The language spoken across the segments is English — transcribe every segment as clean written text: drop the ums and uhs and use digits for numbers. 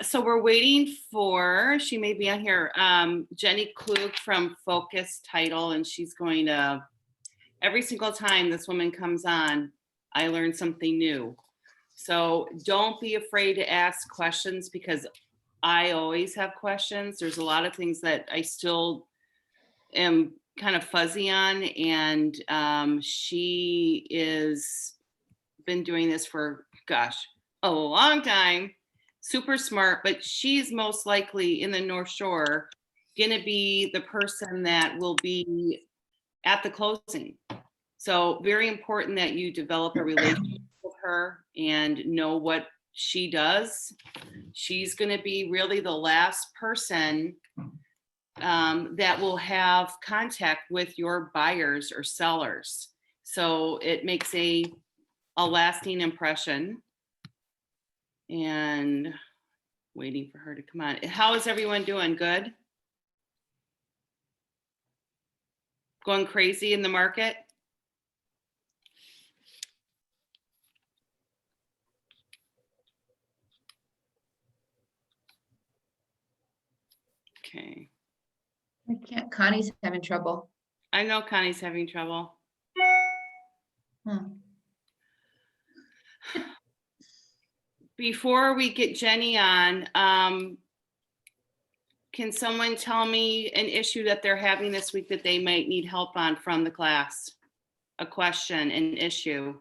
So we're waiting for, she may be on here, Jenny Klug from Focus Title, and she's going to, every single time this woman comes on, I learn something new. So don't be afraid to ask questions, because I always have questions. There's a lot of things that I still am kind of fuzzy on, and she is been doing this for, gosh, a long time. Super smart, but she's most likely in the North Shore gonna be the person that will be at the closing. So very important that you develop a relationship with her and know what she does. She's gonna be really the last person that will have contact with your buyers or sellers. So it makes a lasting impression. And waiting for her to come on. How is everyone doing? Good? Going crazy in the market? Okay. I can't. Connie's having trouble. I know Connie's having trouble. Before we get Jenny on, can someone tell me an issue that they're having this week that they might need help on from the class? A question, an issue,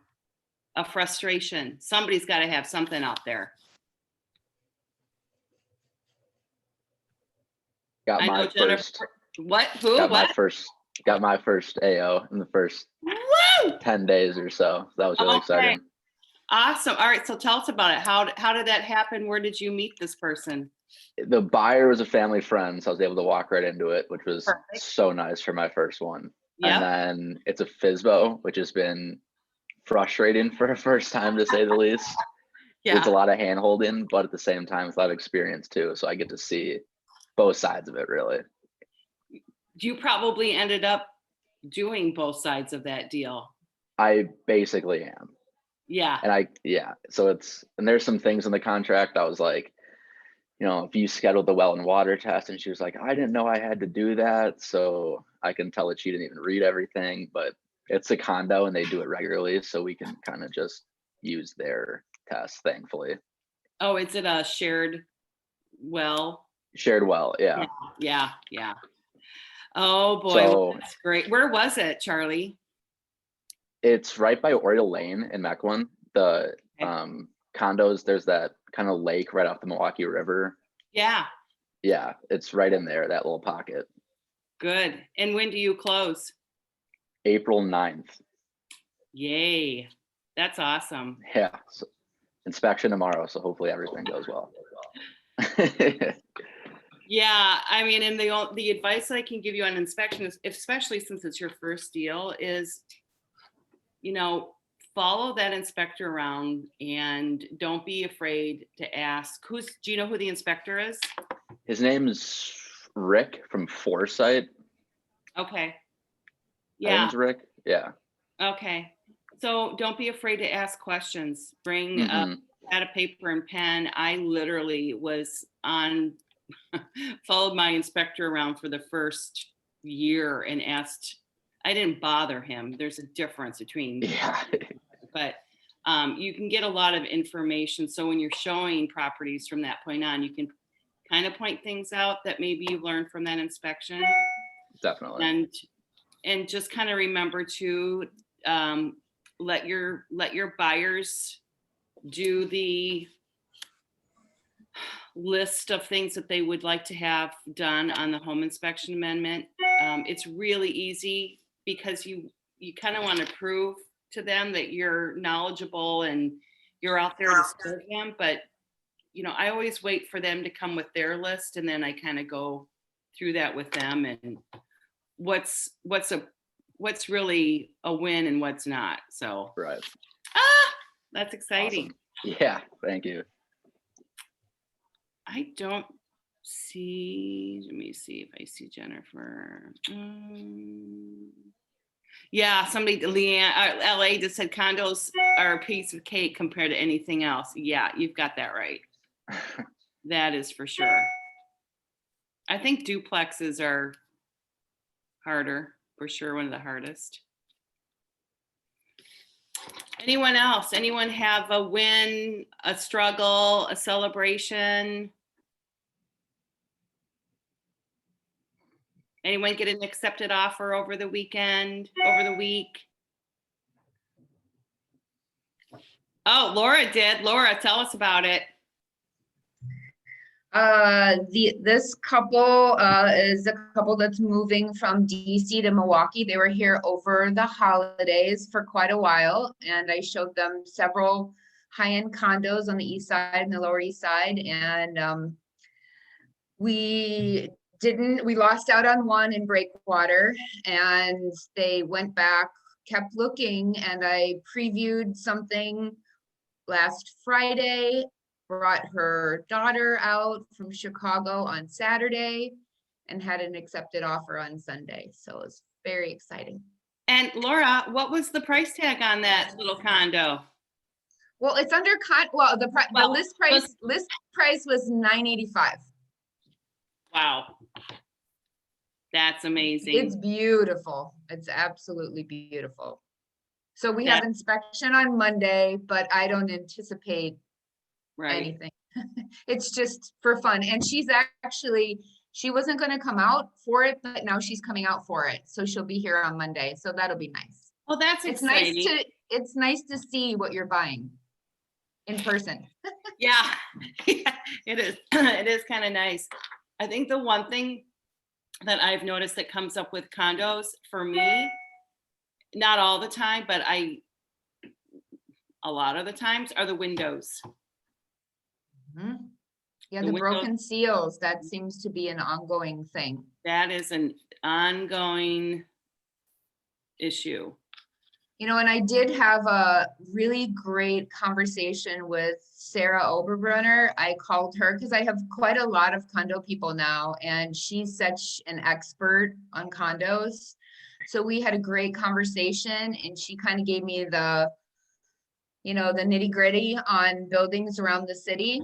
a frustration. Somebody's got to have something out there. Got I my know Jennifer. first. What? Who? Got what? Got my first AO in the first Woo! 10 days or so. That was really exciting. Awesome. All right. So tell us about it. How did that happen? Where did you meet this person? The buyer was a family friend, so I was able to walk right into it, which was Perfect. so nice for my first one. Yep. And then it's a FSBO, which has been frustrating for a first time, to say the least. Yeah. It's a lot of hand holding, but at the same time, it's a lot of experience too. So I get to see both sides of it, really. You probably ended up doing both sides of that deal. I basically am. Yeah. And so and there's some things in the contract I was like, if you scheduled the well and water test, and she was like, I didn't know I had to do that. So I can tell that she didn't even read everything, but it's a condo and they do it regularly. So we can kind of just use their test, thankfully. Oh, is it a shared well? Shared well, yeah. Yeah. Oh boy, So, that's great. Where was it, Charlie? It's right by Oriole Lane in Mequon. The condos, there's that kind of lake right off the Milwaukee River. Yeah. Yeah, it's right in there, that little pocket. Good. And when do you close? April 9th. Yay. That's awesome. Yeah. So inspection tomorrow, so hopefully everything goes well. Yeah, I mean, and the advice that I can give you on inspection is, especially since it's your first deal, is, follow that inspector around and don't be afraid to ask. Do you know who the inspector is? His name is Rick from Foresight. Okay. Yeah. I think it's Rick. Yeah. Okay. So don't be afraid to ask questions. Bring a pad of paper and pen. I literally was followed my inspector around for the first year and asked. I didn't bother him. There's a difference between, but you can get a lot of information. So when you're showing properties from that point on, you can kind of point things out that maybe you learned from that inspection. Definitely. And just kind of remember to let your buyers do the list of things that they would like to have done on the home inspection amendment. It's really easy because you kind of want to prove to them that you're knowledgeable and you're out there to serve them. But, I always wait for them to come with their list, and then I kind of go through that with them and what's really a win and what's not. So right. That's exciting. Awesome. Yeah, thank you. I don't see, let me see if I see Jennifer. Yeah, somebody, Leanne, LA just said condos are a piece of cake compared to anything else. Yeah, you've got that right. That is for sure. I think duplexes are harder, for sure, one of the hardest. Anyone else? Anyone have a win, a struggle, a celebration? Anyone get an accepted offer over the weekend, over the week? Oh, Laura did. Laura, tell us about it. This couple is a couple that's moving from DC to Milwaukee. They were here over the holidays for quite a while, and I showed them several high-end condos on the east side and the lower east side, and we lost out on one in Breakwater, and they went back, kept looking, and I previewed something last Friday, brought her daughter out from Chicago on Saturday, and had an accepted offer on Sunday. So it was very exciting. And Laura, what was the price tag on that little condo? Well, it's under the list price was $985. Wow. That's amazing. It's beautiful. It's absolutely beautiful. So we have inspection on Monday, but I don't anticipate anything. It's just for fun. And she wasn't going to come out for it, but now she's coming out for it. So she'll be here on Monday. So that'll be nice. Oh, that's exciting. It's nice to see what you're buying in person. Yeah, it is. It is kind of nice. I think the one thing that I've noticed that comes up with condos for me, not all the time, but a lot of the times, are the windows. Mm-hmm. Yeah, the broken seals, that seems to be an ongoing thing. That is an ongoing issue. You know, and I did have a really great conversation with Sarah Oberbrunner. I called her because I have quite a lot of condo people now, and she's such an expert on condos. So we had a great conversation, and she kind of gave me the nitty gritty on buildings around the city.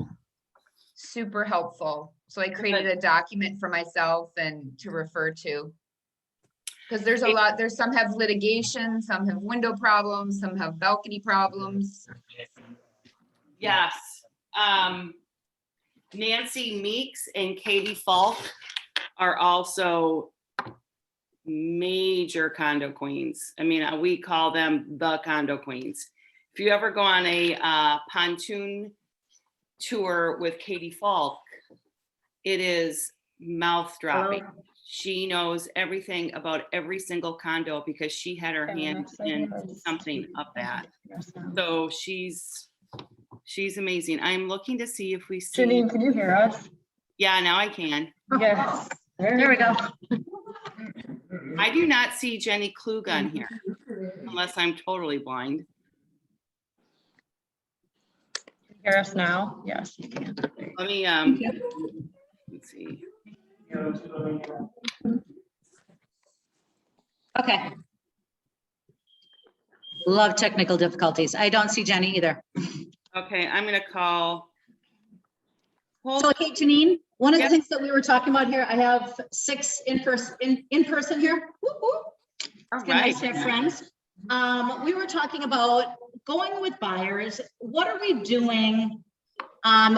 Super helpful. So I created a document for myself and to refer to. Because there's some have litigation, some have window problems, some have balcony problems. Yes. Nancy Meeks and Katie Falk are also major condo queens. I mean, we call them the condo queens. If you ever go on a pontoon tour with Katie Falk, it is mouth dropping. She knows everything about every single condo because she had her hand in something of that. So she's amazing. I'm looking to see if we see. Janine, can you hear us? Yeah, now I can. Yes. There we go. I do not see Jenny Klug on here unless I'm totally blind. Hear us now? Yes, you can. Let me let's see. Okay. Love technical difficulties. I don't see Jenny either. Okay, I'm gonna call. So, hey, Janine, one of the things that we were talking about here, I have 6 in person here. Woo -hoo. It's nice to have friends. We were talking about going with buyers. What are we doing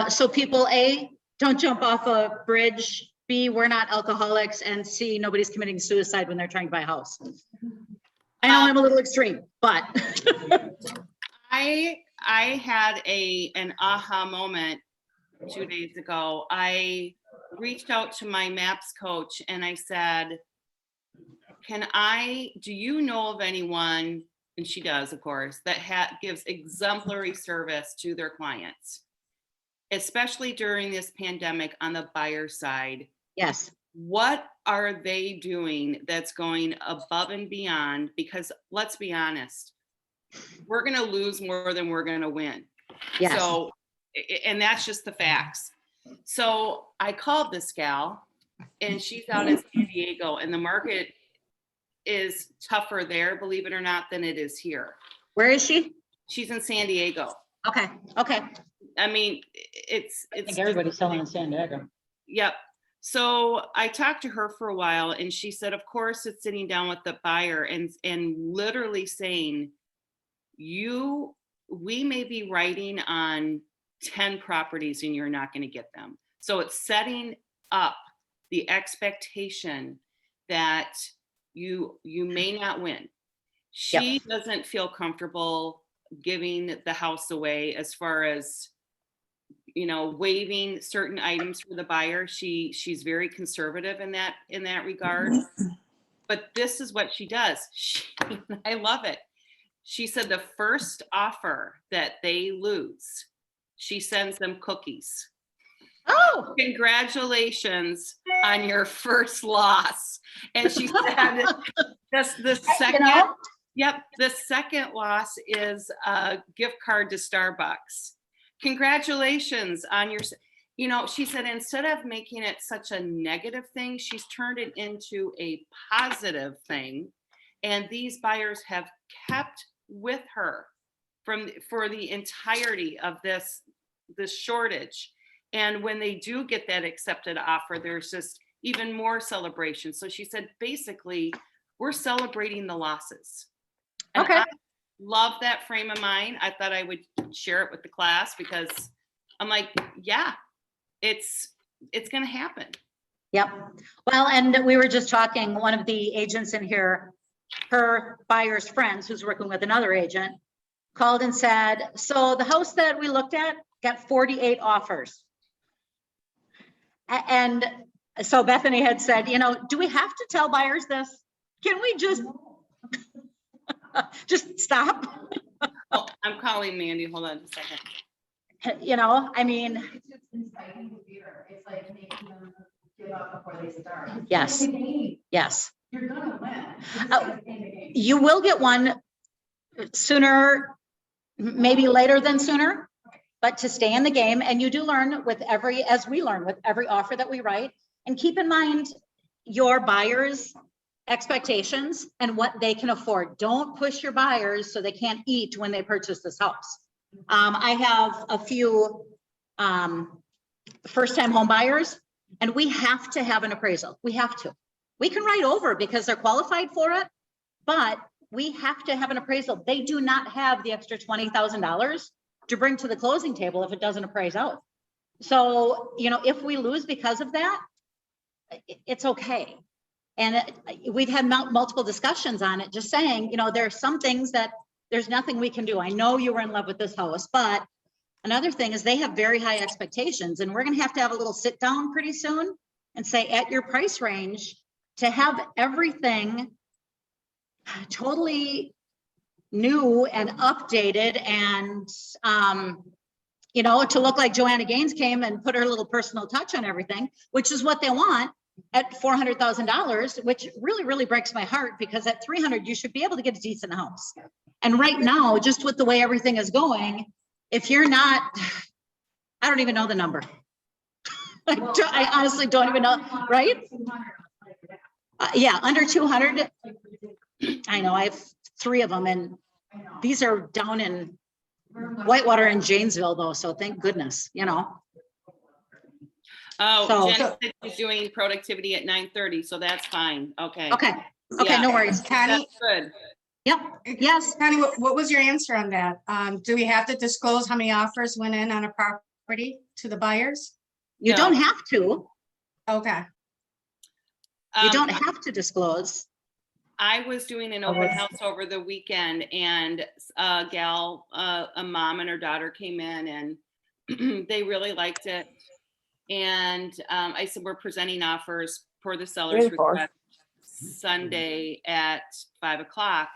so people, A, don't jump off a bridge, B, we're not alcoholics, and C, nobody's committing suicide when they're trying to buy a house? I know I'm a little extreme, but. I had an aha moment 2 days ago. I reached out to my MAPS coach and I said, do you know of anyone, and she does, of course, that gives exemplary service to their clients, especially during this pandemic on the buyer side? Yes. What are they doing that's going above and beyond? Because let's be honest, we're going to lose more than we're going to win. Yes. So, and that's just the facts. So I called this gal and she's out in San Diego, and the market is tougher there, believe it or not, than it is here. Where is she? She's in San Diego. Okay. Okay. I mean, I think everybody's selling in San Diego. Yep. So I talked to her for a while and she said, of course, it's sitting down with the buyer and literally saying, we may be writing on 10 properties and you're not going to get them. So it's setting up the expectation that you may not win. She doesn't feel comfortable giving the house away as far as, waiving certain items for the buyer. She's very conservative in that regard. But this is what she does. I love it. She said the first offer that they lose, she sends them cookies. Oh, Congratulations on your first loss. And she said the second, the second loss is a gift card to Starbucks. Congratulations on your, she said, instead of making it such a negative thing, she's turned it into a positive thing. And these buyers have kept with her for the entirety of this shortage. And when they do get that accepted offer, there's just even more celebration. So she said, basically, we're celebrating the losses. And okay. I love that frame of mind. I thought I would share it with the class because I'm like, yeah, it's going to happen. Yep. Well, and we were just talking, one of the agents in here, her buyer's friends who's working with another agent called and said, so the house that we looked at got 48 offers. And so Bethany had said, do we have to tell buyers this? Can we just stop? Oh, I'm calling Mandy. Hold on a second. I mean. It's like making them give up before they start. Yes. Yes. You're gonna win. You will get one sooner, maybe later than sooner, but to stay in the game. And you do learn as we learn with every offer that we write. And keep in mind your buyers' expectations and what they can afford. Don't push your buyers so they can't eat when they purchase this house. I have a few first-time home buyers, and we have to have an appraisal. We have to. We can write over because they're qualified for it, but we have to have an appraisal. They do not have the extra $20,000 to bring to the closing table if it doesn't appraise out. So, if we lose because of that, it's okay. And we've had multiple discussions on it, just saying, there are some things that there's nothing we can do. I know you were in love with this house, but another thing is they have very high expectations, and we're going to have a little sit down pretty soon and say, at your price range, to have everything totally new and updated and, to look like Joanna Gaines came and put her little personal touch on everything, which is what they want at $400,000, which really, really breaks my heart, because at 300, you should be able to get a decent house. And right now, just with the way everything is going, if you're not, I don't even know the number. I honestly don't even know, right? Yeah, under 200. I know, I have 3 of them, and these are down in Whitewater and Janesville though, so thank goodness, Oh, So- Jen said she's doing productivity at 9:30, so that's fine. Okay. Okay, Yeah. no worries. Connie, That's good. Yep, yes. Connie, what was your answer on that? Do we have to disclose how many offers went in on a property to the buyers? You No. don't have to, Okay, you Um, don't have to disclose. I was doing an open house over the weekend, and a gal, a mom and her daughter came in, and they really liked it. And I said, we're presenting offers for the seller's request Sunday at 5:00.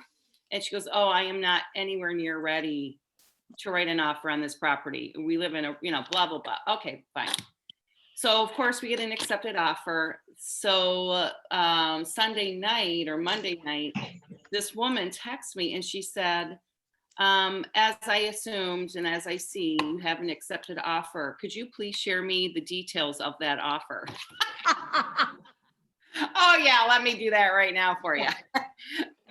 And she goes, oh, I am not anywhere near ready to write an offer on this property. We live in a, blah, blah, blah. Okay, fine. So of course we get an accepted offer. So Sunday night or Monday night, this woman texts me and she said, as I assumed and as I see, you have an accepted offer. Could you please share me the details of that offer? Oh yeah, let me do that right now for you.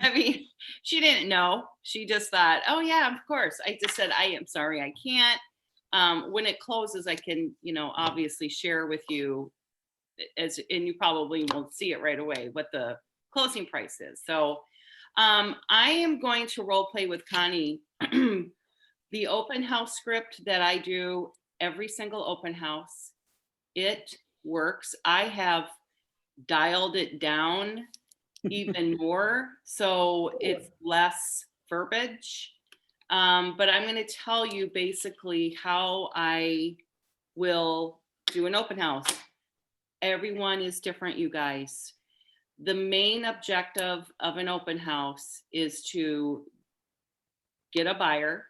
I mean, she didn't know. She just thought, oh yeah, of course. I just said, I am sorry, I can't. When it closes, I can, obviously share with you and you probably won't see it right away, what the closing price is. So I am going to role play with Connie the open house script that I do every single open house. It works. I have dialed it down even more, so it's less verbiage. But I'm going to tell you basically how I will do an open house. Everyone is different, you guys. The main objective of an open house is to get a buyer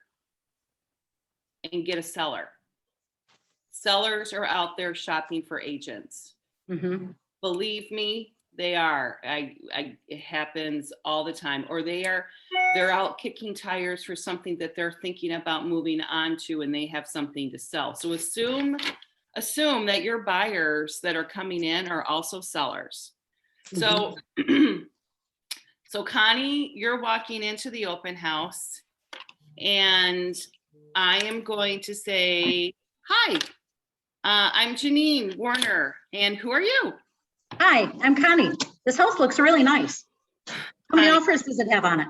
and get a seller. Sellers are out there shopping for agents. Mhm. Believe me, they are. It happens all the time. Or they're out kicking tires for something that they're thinking about moving on to, and they have something to sell. So assume that your buyers that are coming in are also sellers. So, so Connie, you're walking into the open house, and I am going to say, hi, I'm Janine Werner, and who are you? Hi, I'm Connie. This house looks really nice. How many Hi. offers does it have on it?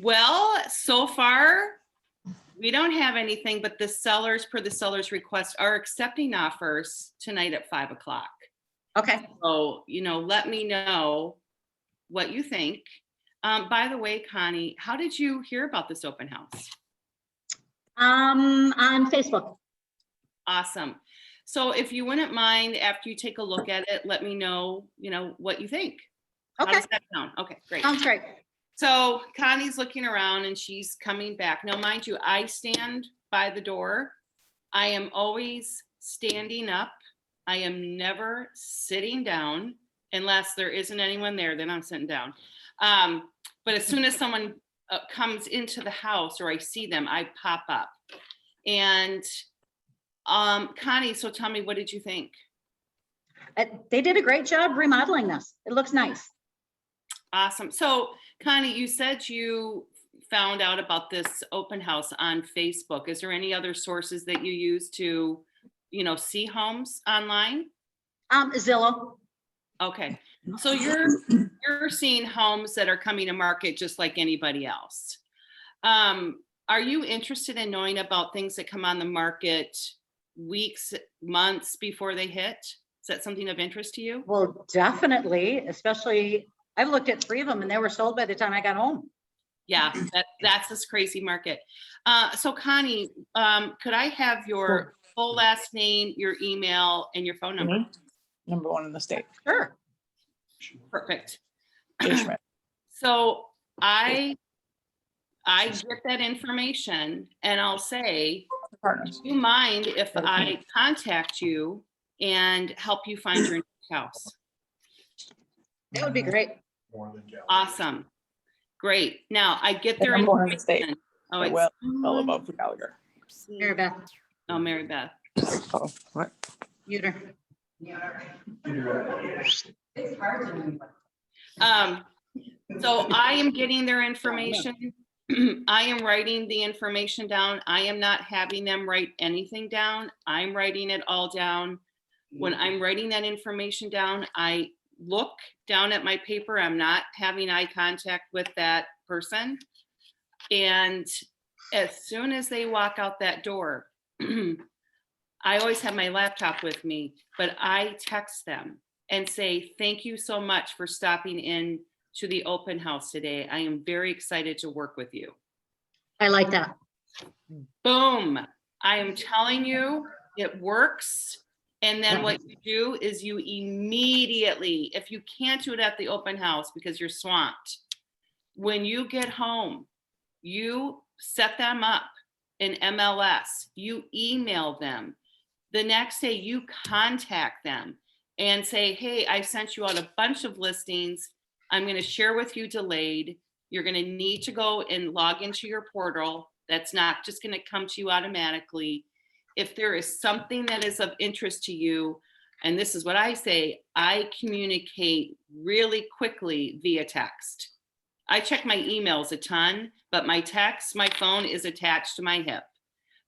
Well, so far, we don't have anything, but the sellers, per the seller's request, are accepting offers tonight at 5 o'clock. Okay. So, let me know what you think. By the way, Connie, how did you hear about this open house? On Facebook. Awesome. So if you wouldn't mind, after you take a look at it, let me know, what you think. How Okay. does that sound? Okay, great. Sounds great. So Connie's looking around and she's coming back. Now, mind you, I stand by the door. I am always standing up. I am never sitting down unless there isn't anyone there, then I'm sitting down. But as soon as someone comes into the house or I see them, I pop up. And Connie, so tell me, what did you think? They did a great job remodeling this. It looks nice. Awesome. So Connie, you said you found out about this open house on Facebook. Is there any other sources that you use to, see homes online? Zillow. Okay. So you're seeing homes that are coming to market just like anybody else. Are you interested in knowing about things that come on the market weeks, months before they hit? Is that something of interest to you? Well, definitely, especially, I've looked at 3 of them and they were sold by the time I got home. Yeah, that's this crazy market. So Connie, could I have your full last name, your email, and your phone number? Number 1 in the state. Sure. Perfect. Jay Schmidt. So I get that information and I'll say, Partners. do you mind if I contact you and help you find your next house? That would be great. Awesome. Great. Now I get their Number 1 in the state. information. Oh, Right, it's well above the Gallagher. Mary Beth, oh, Mary Beth. Oh, what? Muter. It's hard to know. So I am getting their information. I am writing the information down. I am not having them write anything down. I'm writing it all down. When I'm writing that information down, I look down at my paper. I'm not having eye contact with that person. And as soon as they walk out that door, I always have my laptop with me, but I text them and say, thank you so much for stopping in to the open house today. I am very excited to work with you. I like that. Boom. I am telling you, it works. And then what you do is you immediately, if you can't do it at the open house because you're swamped, when you get home, you set them up in MLS, you email them. The next day you contact them and say, hey, I sent you out a bunch of listings. I'm going to share with you delayed. You're going to need to go and log into your portal. That's not just going to come to you automatically. If there is something that is of interest to you, and this is what I say, I communicate really quickly via text. I check my emails a ton, but my text, my phone is attached to my hip.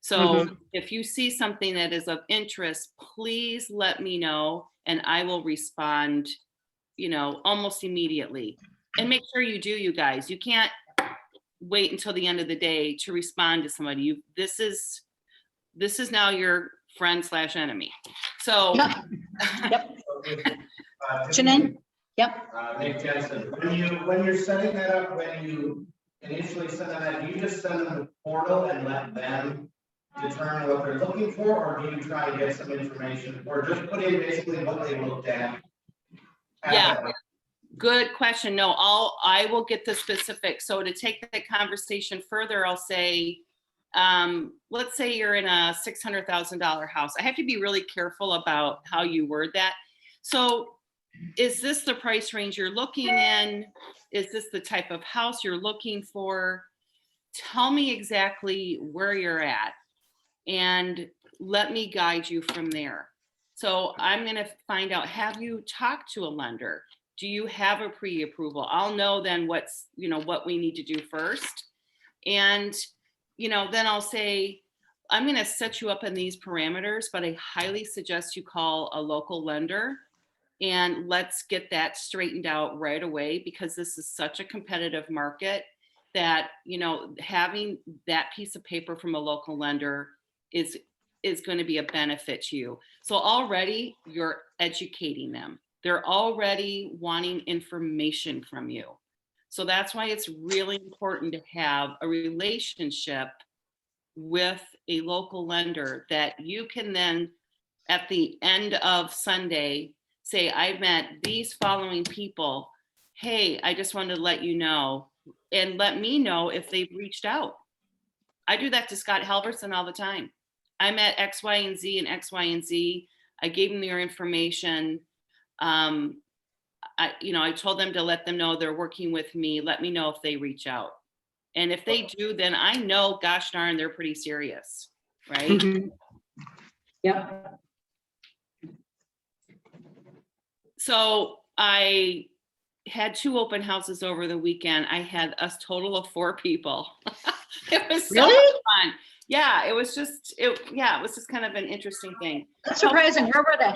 So if you see something that is of interest, please let me know and I will respond, you know, almost immediately. And make sure you do, you guys. You can't wait until the end of the day to respond to somebody. This is now your friend / enemy. So Yep. Janine? Yep. Nick Jensen, when you're setting that up, when you initially send them that, do you just send them the portal and let them determine what they're looking for, or do you try to get some information, or just put in basically what they looked at? Yeah. Good question. No, I will get the specifics. So to take the conversation further, I'll say, let's say you're in a $600,000 house. I have to be really careful about how you word that. So is this the price range you're looking in? Is this the type of house you're looking for? Tell me exactly where you're at and let me guide you from there. So I'm going to find out, have you talked to a lender? Do you have a pre-approval? I'll know then what's, you know, what we need to do first. And, you know, then I'll say, I'm going to set you up in these parameters, but I highly suggest you call a local lender and let's get that straightened out right away, because this is such a competitive market that, you know, having that piece of paper from a local lender is going to be a benefit to you. So already you're educating them. They're already wanting information from you. So that's why it's really important to have a relationship with a local lender that you can then, at the end of Sunday, say, I've met these following people. Hey, I just wanted to let you know, and let me know if they've reached out. I do that to Scott Halverson all the time. I met X, Y, and Z and X, Y, and Z. I gave them their information. I told them to let them know they're working with me. Let me know if they reach out. And if they do, then I know, gosh darn, they're pretty serious, right? Yep. So I had 2 open houses over the weekend. I had a total of 4 people. It was so much fun. Yeah, it was just kind of an interesting thing. That's surprising. Where were they?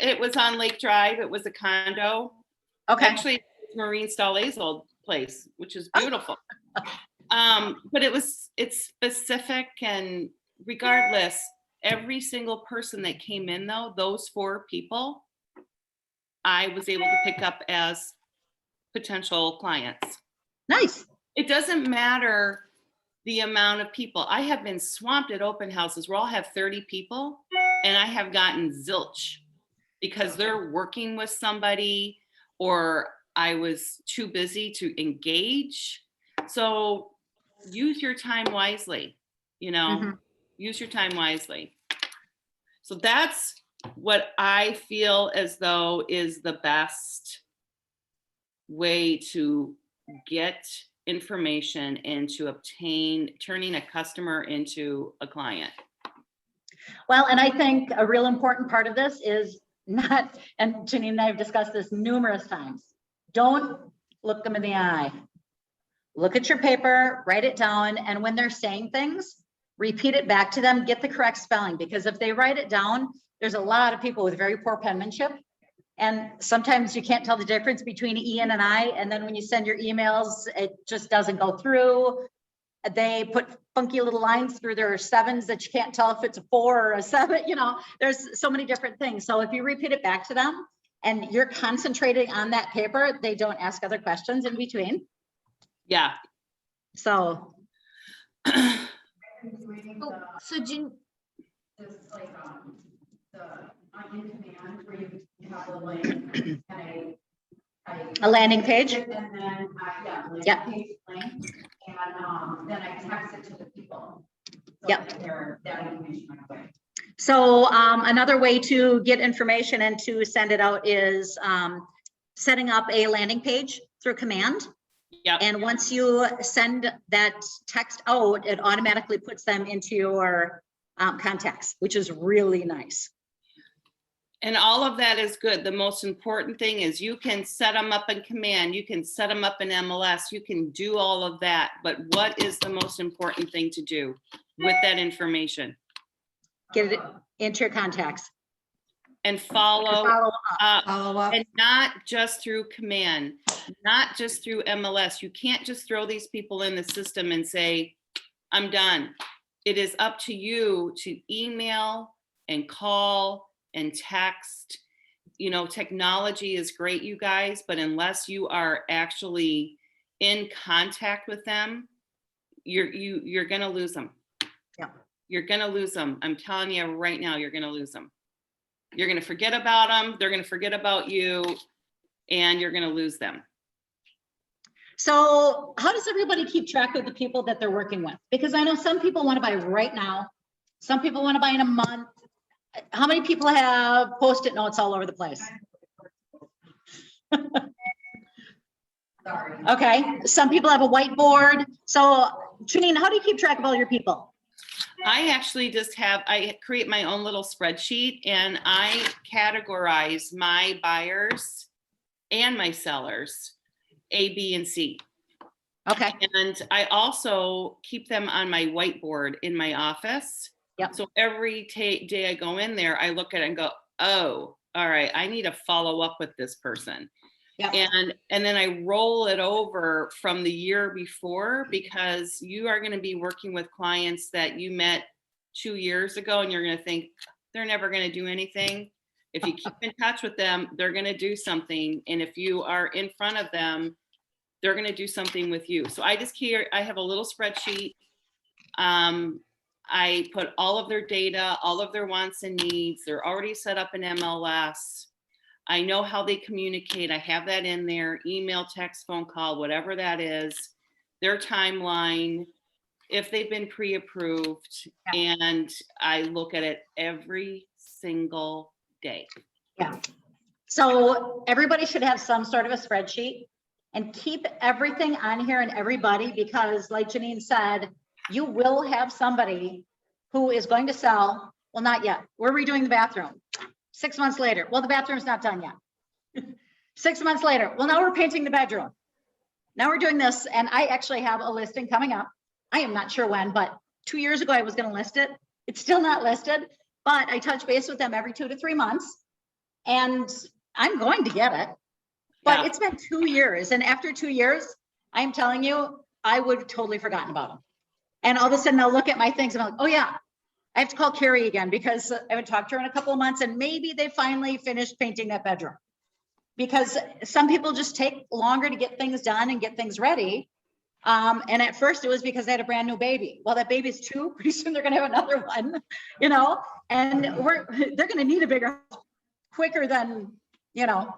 It was on Lake Drive. It was a condo. Okay. Actually, it's Maureen Stolle's old place, which is beautiful. But it's specific, and regardless, every single person that came in, though, those 4 people, I was able to pick up as potential clients. Nice. It doesn't matter the amount of people. I have been swamped at open houses where I'll have 30 people and I have gotten zilch because they're working with somebody or I was too busy to engage. So use your time wisely, use your time wisely. So that's what I feel as though is the best way to get information and to obtain, turning a customer into a client. Well, and I think a real important part of this is not, and Janine and I have discussed this numerous times, don't look them in the eye. Look at your paper, write it down, and when they're saying things, repeat it back to them, get the correct spelling, because if they write it down, there's a lot of people with very poor penmanship. And sometimes you can't tell the difference between E and an I. And then when you send your emails, it just doesn't go through. They put funky little lines through their 7s that you can't tell if it's a 4 or a 7, there's so many different things. So if you repeat it back to them and you're concentrating on that paper, they don't ask other questions in between. Yeah. So. So Jan, Just like, the, on in command where you have the link and A landing page? And then, landing Yep. page link, and then I text it to the people. So Yep. that they're that information right away. So another way to get information and to send it out is setting up a landing page through command. Yep. And once you send that text out, it automatically puts them into your contacts, which is really nice. And all of that is good. The most important thing is you can set them up in Command, you can set them up in MLS, you can do all of that. But what is the most important thing to do with that information? Get it into your contacts. And follow Follow up. Follow up. And not just through Command, not just through MLS. You can't just throw these people in the system and say, I'm done. It is up to you to email and call and text. You know, technology is great, you guys, but unless you are actually in contact with them, you're gonna lose them. Yeah. You're gonna lose them. I'm telling you right now, you're gonna lose them. You're gonna forget about them, they're gonna forget about you, and you're gonna lose them. So how does everybody keep track of the people that they're working with? Because I know some people want to buy right now. Some people want to buy in a month. How many people have Post-it notes all over the place? Sorry. Okay, some people have a whiteboard. So Janine, how do you keep track of all your people? I actually just I create my own little spreadsheet and I categorize my buyers and my sellers, A, B, and C. Okay, And I also keep them on my whiteboard in my office. Yep. So every day I go in there, I look at it and go, oh, all right, I need to follow up with this person. Yep. And then I roll it over from the year before, because you are going to be working with clients that you met 2 years ago and you're going to think they're never going to do anything. If you keep in touch with them, they're going to do something. And if you are in front of them, they're going to do something with you. So I have a little spreadsheet. I put all of their data, all of their wants and needs. They're already set up in MLS. I know how they communicate. I have that in there, email, text, phone call, whatever that is, their timeline, if they've been pre-approved, and I look at it every single day. yeah. So everybody should have some sort of a spreadsheet and keep everything on here and everybody, because like Janine said, you will have somebody who is going to sell. Well, not yet. We're redoing the bathroom. 6 months later, well, the bathroom's not done yet. 6 months later, well, now we're painting the bedroom. Now we're doing this. And I actually have a listing coming up. I am not sure when, but 2 years ago, I was going to list it. It's still not listed, but I touch base with them every 2 to 3 months. And I'm going to get it. But Yeah. it's been 2 years. And after 2 years, I'm telling you, I would have totally forgotten about them. And all of a sudden I'll look at my things and I'm like, oh yeah, I have to call Carrie again because I haven't talked to her in a couple of months, and maybe they finally finished painting that bedroom. Because some people just take longer to get things done and get things ready. And at first it was because they had a brand new baby. Well, that baby's 2, pretty soon they're gonna have another one, you know, and they're gonna need a bigger house quicker than, you know.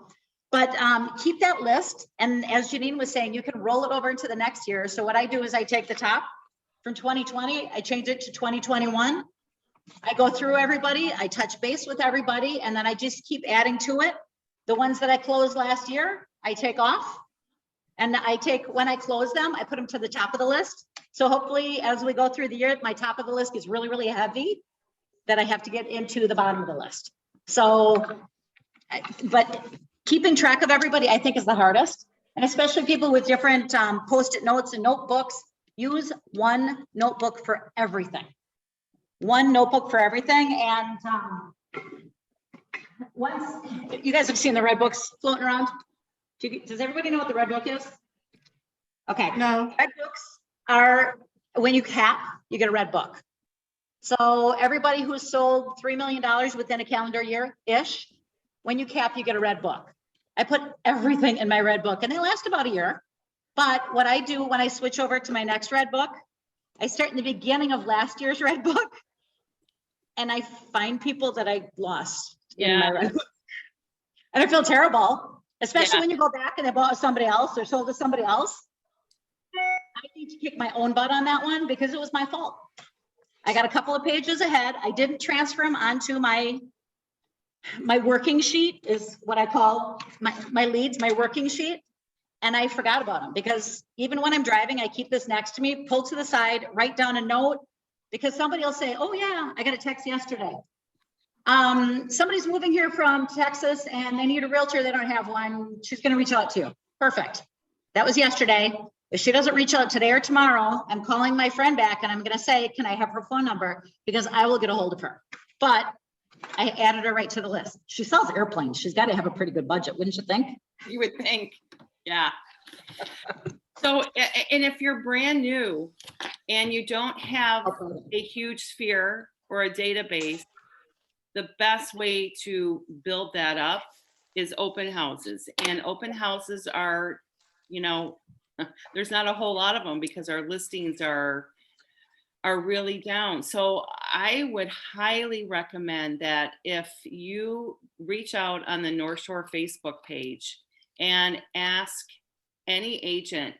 But keep that list. And as Janine was saying, you can roll it over into the next year. So what I do is I take the top from 2020, I change it to 2021. I go through everybody, I touch base with everybody, and then I just keep adding to it. The ones that I closed last year, I take off. And when I close them, I put them to the top of the list. So hopefully as we go through the year, my top of the list is really, really heavy that I have to get into the bottom of the list. So, but keeping track of everybody, I think, is the hardest. And especially people with different Post-it notes and notebooks, use one notebook for everything. One notebook for everything. And once you guys have seen the red books floating around, does everybody know what the red book is? Okay. No. Red books are, when you cap, you get a red book. So everybody who's sold $3 million within a calendar year-ish, when you cap, you get a red book. I put everything in my red book and they last about a year. But what I do when I switch over to my next red book, I start in the beginning of last year's red book and I find people that I lost in my red book. And I feel terrible, especially when you go back and they bought somebody else or sold to somebody else. I need to kick my own butt on that one because it was my fault. I got a couple of pages ahead. I didn't transfer them onto my working sheet, is what I call my leads, my working sheet. And I forgot about them because even when I'm driving, I keep this next to me, pull to the side, write down a note, because somebody will say, oh yeah, I got a text yesterday. Somebody's moving here from Texas and they need a realtor. They don't have one. She's gonna reach out to you. Perfect. That was yesterday. If she doesn't reach out today or tomorrow, I'm calling my friend back and I'm gonna say, can I have her phone number? Because I will get a hold of her. But I added her right to the list. She sells airplanes. She's got to have a pretty good budget, wouldn't you think? You would think, yeah. So, and if you're brand new and you don't have a huge sphere or a database, the best way to build that up is open houses. And open houses are, you know, there's not a whole lot of them because our listings are really down. So I would highly recommend that if you reach out on the North Shore Facebook page and ask any agent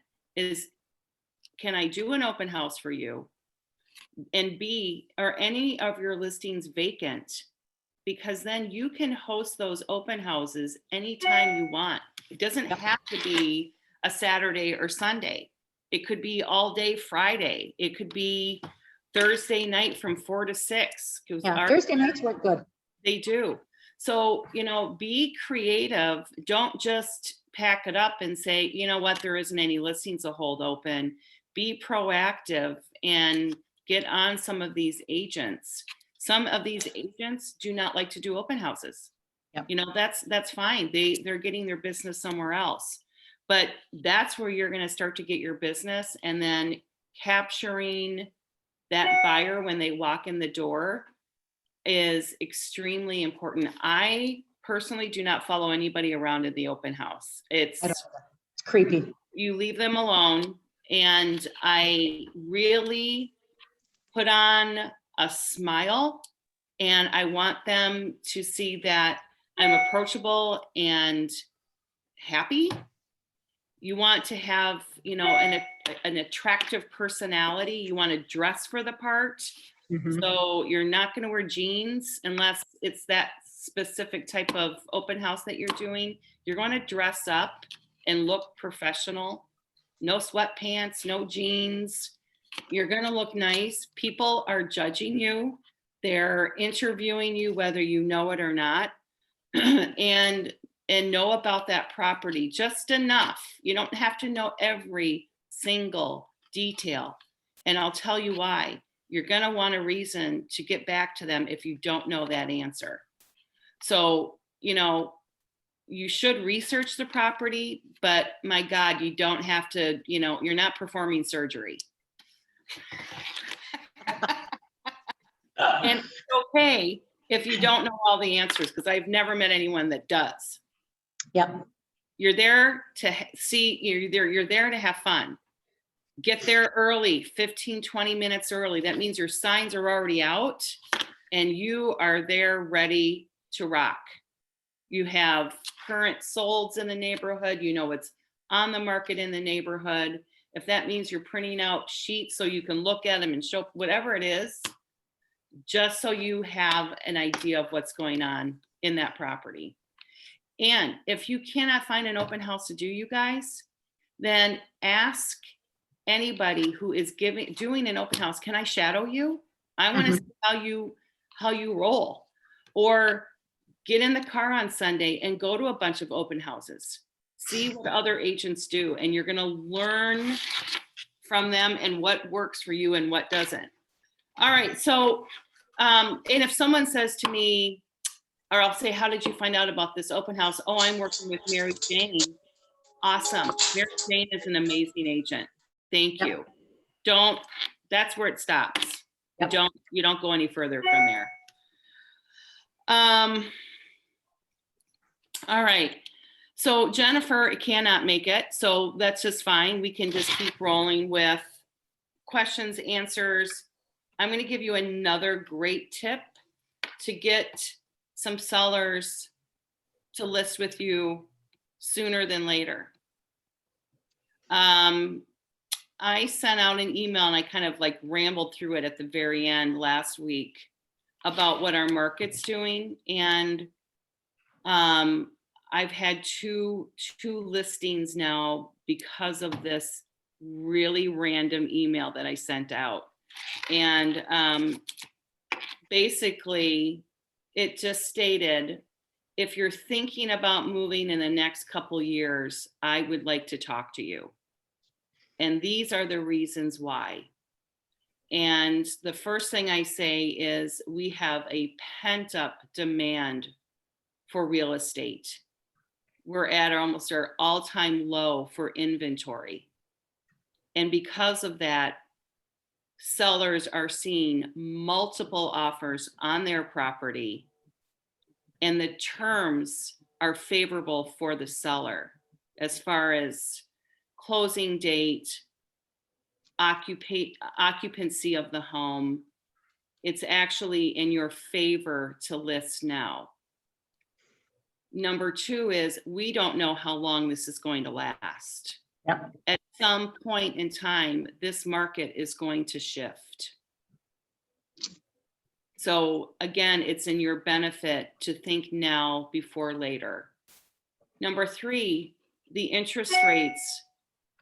can I do an open house for you? And B, are any of your listings vacant? Because then you can host those open houses anytime you want. It doesn't have to be a Saturday or Sunday. It could be all day Friday. It could be Thursday night from 4 to 6. Yeah, Thursday nights work good. They do. So, you know, be creative. Don't just pack it up and say, you know what, there isn't any listings to hold open. Be proactive and get on some of these agents. Some of these agents do not like to do open houses. Yep. You know, that's fine. They're getting their business somewhere else. But that's where you're going to start to get your business, and then capturing that buyer when they walk in the door is extremely important. I personally do not follow anybody around in the open house. It's creepy. You leave them alone. And I really put on a smile, and I want them to see that I'm approachable and happy. You want to have, you know, an attractive personality. You want to dress for the part. Mhm. So you're not going to wear jeans unless it's that specific type of open house that you're doing. You're going to dress up and look professional. No sweatpants, no jeans. You're going to look nice. People are judging you. They're interviewing you, whether you know it or not. and know about that property just enough. You don't have to know every single detail. And I'll tell you why. You're going to want a reason to get back to them if you don't know that answer. So, you know, you should research the property, but my God, you don't have to, you know, you're not performing surgery. And it's okay if you don't know all the answers, because I've never met anyone that does. Yep. You're there to see, you're there to have fun. Get there early, 15, 20 minutes early. That means your signs are already out and you are there ready to rock. You have current solds in the neighborhood. You know what's on the market in the neighborhood. If that means you're printing out sheets so you can look at them and show whatever it is, just so you have an idea of what's going on in that property. And if you cannot find an open house to do, you guys, then ask anybody who is doing an open house, can I shadow you? I want to see how you roll. Or get in the car on Sunday and go to a bunch of open houses. See what other agents do, and you're going to learn from them and what works for you and what doesn't. All right. So, and if someone says to me, or I'll say, how did you find out about this open house? Oh, I'm working with Mary Jane. Awesome. Mary Jane is an amazing agent. Thank you. That's where it stops. Yep. You don't go any further from there. All right. So Jennifer cannot make it. So that's just fine. We can just keep rolling with questions, answers. I'm going to give you another great tip to get some sellers to list with you sooner than later. I sent out an email and I kind of like rambled through it at the very end last week about what our market's doing. And I've had two listings now because of this really random email that I sent out. And basically, it just stated, if you're thinking about moving in the next couple years, I would like to talk to you. And these are the reasons why. And the first thing I say is we have a pent up demand for real estate. We're at almost our all-time low for inventory. And because of that, sellers are seeing multiple offers on their property, and the terms are favorable for the seller as far as closing date, occupancy of the home. It's actually in your favor to list now. Number two is we don't know how long this is going to last. Yep. At some point in time, this market is going to shift. So again, it's in your benefit to think now before later. Number three, the interest rates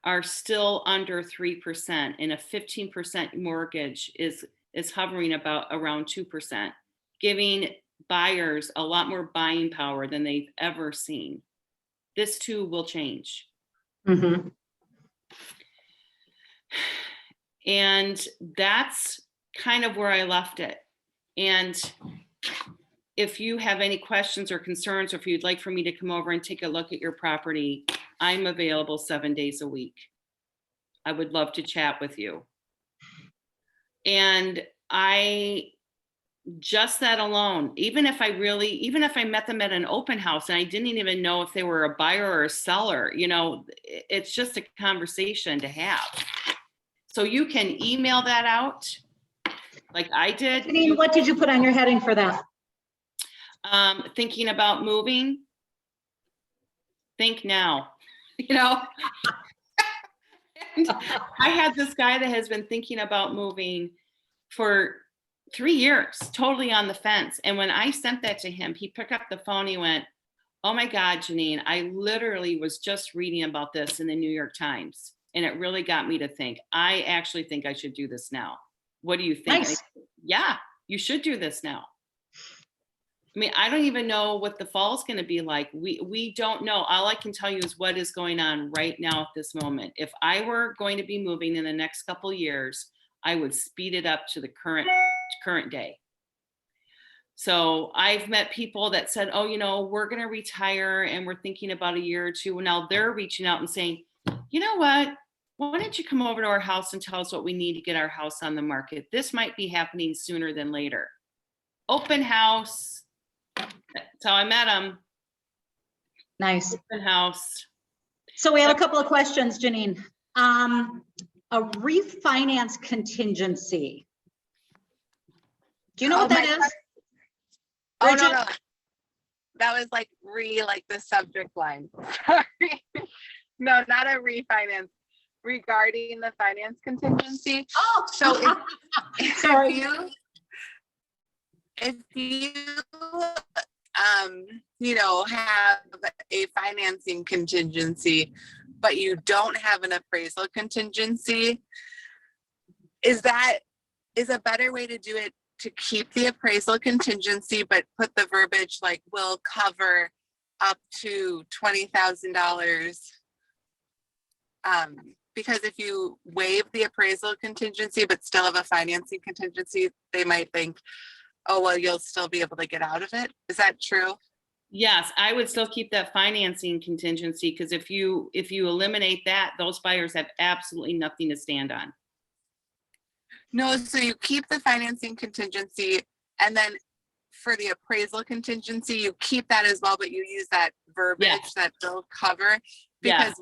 are still under 3%, and a 15% mortgage is hovering about around 2%, giving buyers a lot more buying power than they've ever seen. This too will change. Mhm. And that's kind of where I left it. And if you have any questions or concerns, or if you'd like for me to come over and take a look at your property, I'm available 7 days a week. I would love to chat with you. And just that alone, even if I met them at an open house and I didn't even know if they were a buyer or a seller, it's just a conversation to have. So you can email that out like I did. Janine, what did you put on your heading for that? Thinking about moving. Think now, And I had this guy that has been thinking about moving for 3 years, totally on the fence. And when I sent that to him, he picked up the phone, he went, "Oh my God, Janine, I literally was just reading about this in the New York Times. And it really got me to think, I actually think I should do this now. What do you think?" Nice. Yeah, you should do this now. I mean, I don't even know what the fall is going to be like. We don't know. All I can tell you is what is going on right now at this moment. If I were going to be moving in the next couple of years, I would speed it up to the current day. So I've met people that said, "Oh, we're going to retire and we're thinking about a year or two." Now they're reaching out and saying, "You know what? Why don't you come over to our house and tell us what we need to get our house on the market? This might be happening sooner than later." Open house. That's how I met him. Nice. Open house. So we have a couple of questions, Janine. A refinance contingency. Do you know what that is? Oh, Bridget? no. That was like the subject line. Sorry. No, not a refinance. Regarding the finance contingency. Oh, So sorry. if you have a financing contingency, but you don't have an appraisal contingency, is a better way to do it to keep the appraisal contingency, but put the verbiage like will cover up to $20,000. Because if you waive the appraisal contingency, but still have a financing contingency, they might think, "Oh, well, you'll still be able to get out of it." Is that true? Yes, I would still keep that financing contingency, because if you eliminate that, those buyers have absolutely nothing to stand on. No, so you keep the financing contingency, and then for the appraisal contingency, you keep that as well, but you use that verbiage that they'll cover, because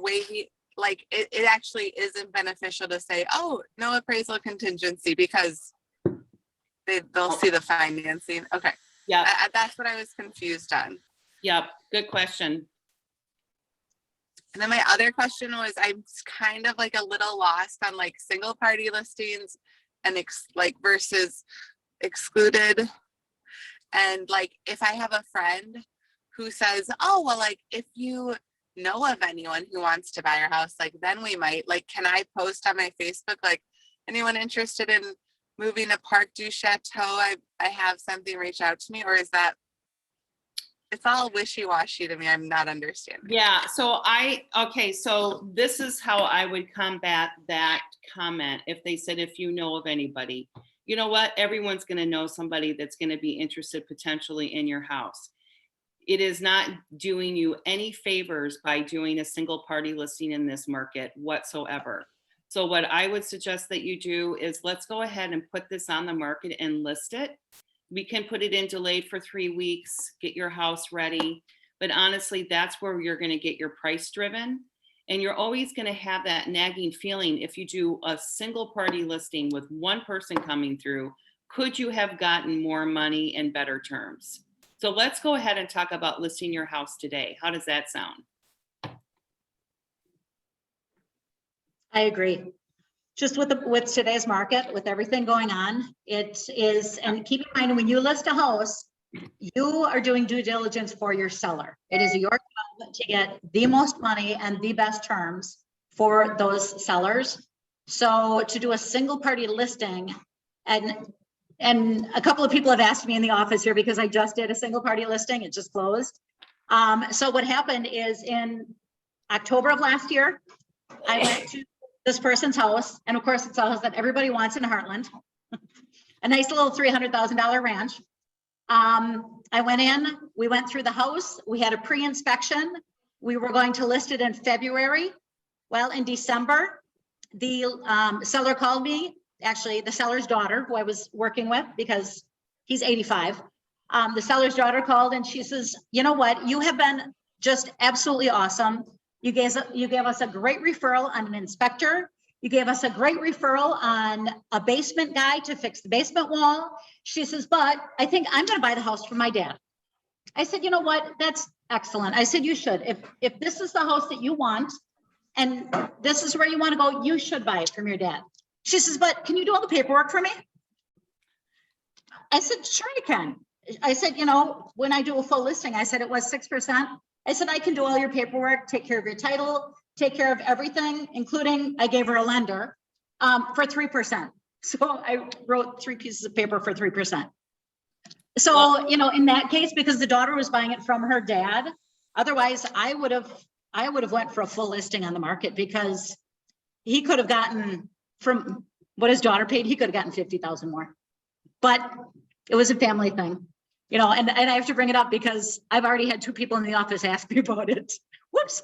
it actually isn't beneficial to say, "Oh, no appraisal contingency," because they'll see the financing. Okay. Yeah. That's what I was confused on. Yep. Good question. And then my other question was, I'm kind of like a little lost on like single party listings and versus excluded. And like, if I have a friend who says, "Oh, well, like if you know of anyone who wants to buy our house, like then we might, like, can I post on my Facebook, like anyone interested in moving to Parc du Chateau, I have something reach out to me, or is that, it's all wishy-washy to me. I'm not understanding. Yeah, so so this is how I would combat that comment. If they said, if you know of anybody, you know what? Everyone's going to know somebody that's going to be interested potentially in your house. It is not doing you any favors by doing a single party listing in this market whatsoever. So what I would suggest that you do is let's go ahead and put this on the market and list it. We can put it in delayed for 3 weeks, get your house ready. But honestly, that's where you're going to get your price driven. And you're always going to have that nagging feeling if you do a single party listing with one person coming through, could you have gotten more money and better terms? So let's go ahead and talk about listing your house today. How does that sound? I agree. Just with today's market, with everything going on, it is, and keep in mind, when you list a house, you are doing due diligence for your seller. It is your job to get the most money and the best terms for those sellers. So to do a single party listing, and a couple of people have asked me in the office here because I just did a single party listing, it just closed. So what happened is in October of last year, I went to this person's house, and of course it's a house that everybody wants in Heartland, a nice little $300,000 ranch. I went in, we went through the house, we had a pre-inspection. We were going to list it in February. Well, in December, the seller called me, actually the seller's daughter, who I was working with because he's 85. The seller's daughter called and she says, you know what, you have been just absolutely awesome. You gave us a great referral on an inspector. You gave us a great referral on a basement guy to fix the basement wall. She says, but I think I'm going to buy the house for my dad. I said, you know what? That's excellent. I said, you should. If this is the house that you want and this is where you want to go, you should buy it from your dad. She says, but can you do all the paperwork for me? I said, sure you can. I said, you know, when I do a full listing, I said it was 6%. I said, I can do all your paperwork, take care of your title, take care of everything, including I gave her a lender for 3%. So I wrote 3 pieces of paper for 3%. So, you know, in that case, because the daughter was buying it from her dad, otherwise I would have went for a full listing on the market because he could have gotten from what his daughter paid, he could have gotten 50,000 more, but it was a family thing. You know, and I have to bring it up because I've already had 2 people in the office ask me about it. Whoops.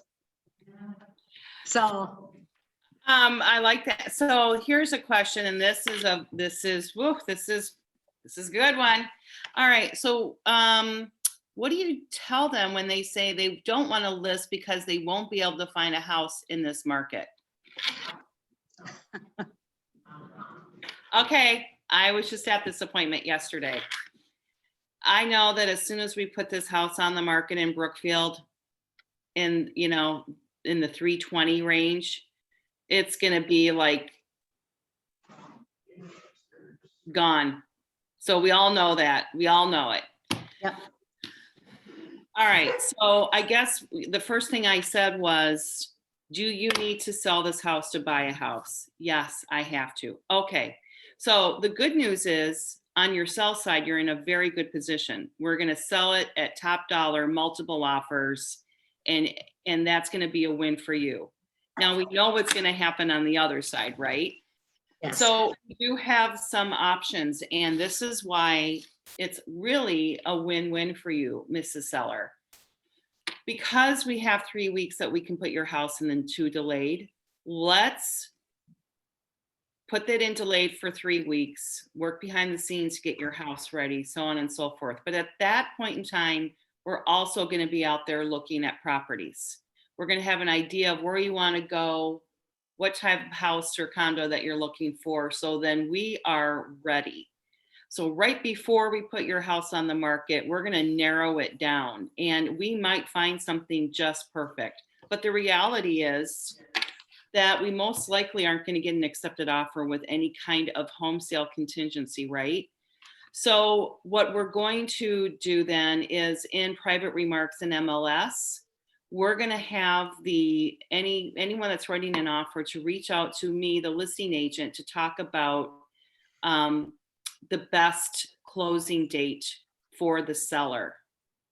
So. I like that. So here's a question, and this is a good one. All right. So, what do you tell them when they say they don't want to list because they won't be able to find a house in this market? Okay. I was just at this appointment yesterday. I know that as soon as we put this house on the market in Brookfield in the 320 range, it's going to be like gone. So we all know that. We all know it. Yep. All right. So I guess the first thing I said was, do you need to sell this house to buy a house? Yes, I have to. Okay. So the good news is, on your sell side, you're in a very good position. We're going to sell it at top dollar, multiple offers, and that's going to be a win for you. Now we know what's going to happen on the other side, right? Yes. So you have some options, and this is why it's really a win-win for you, Mrs. Seller. Because we have 3 weeks that we can put your house in, then 2 delayed, let's put that in delayed for 3 weeks, work behind the scenes to get your house ready, so on and so forth. But at that point in time, we're also going to be out there looking at properties. We're going to have an idea of where you want to go, what type of house or condo that you're looking for. So then we are ready. So right before we put your house on the market, we're going to narrow it down, and we might find something just perfect. But the reality is that we most likely aren't going to get an accepted offer with any kind of home sale contingency, right? So what we're going to do then is, in private remarks in MLS, we're going to have anyone that's writing an offer to reach out to me, the listing agent, to talk about the best closing date for the seller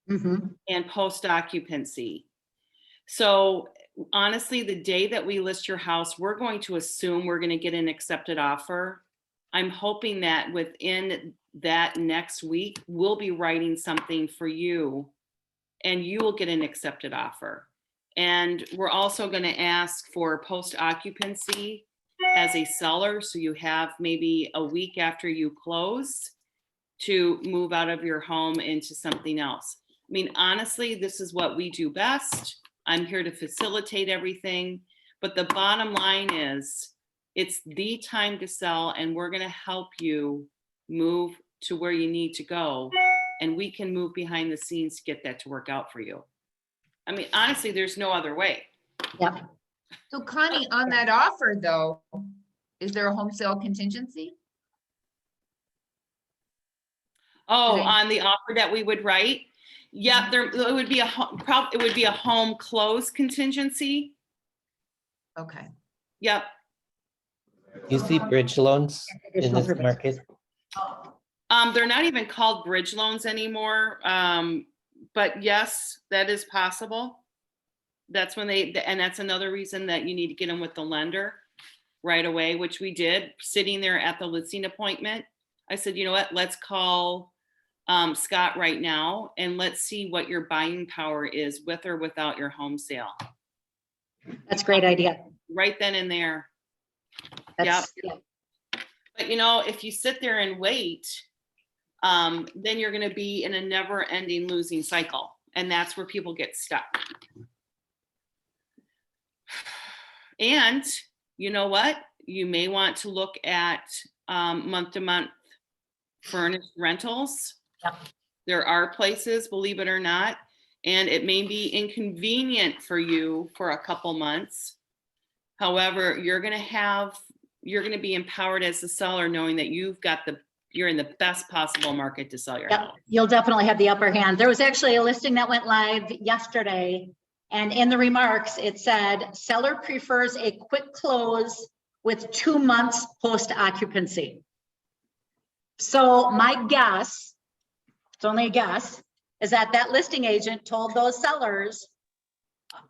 Mhm. and post occupancy. So honestly, the day that we list your house, we're going to assume we're going to get an accepted offer. I'm hoping that within that next week, we'll be writing something for you and you will get an accepted offer. And we're also going to ask for post occupancy as a seller. So you have maybe a week after you close to move out of your home into something else. I mean, honestly, this is what we do best. I'm here to facilitate everything. But the bottom line is, it's the time to sell, and we're going to help you move to where you need to go. And we can move behind the scenes to get that to work out for you. I mean, honestly, there's no other way. Yep. So Connie, on that offer though, is there a home sale contingency? Oh, Did on the offer that we would write? Yeah, there it would be a home close contingency. Okay. Yep. You see bridge loans in Additional this purpose. market? They're not even called bridge loans anymore. But yes, that is possible. That's when and that's another reason that you need to get them with the lender right away, which we did. Sitting there at the listing appointment, I said, you know what, let's call Scott right now and let's see what your buying power is with or without your home sale. That's a great idea. Right then and there. That's, But you know, if you sit there and wait, then you're going to be in a never ending losing cycle. And that's where people get stuck. And you know what? You may want to look at month to month furnished rentals. Yep. There are places, believe it or not, and it may be inconvenient for you for a couple months. However, you're going to be empowered as the seller, knowing that you're in the best possible market to sell your yep, house. you'll definitely have the upper hand. There was actually a listing that went live yesterday, and in the remarks, it said, seller prefers a quick close with 2 months post occupancy. So my guess, it's only a guess, is that listing agent told those sellers,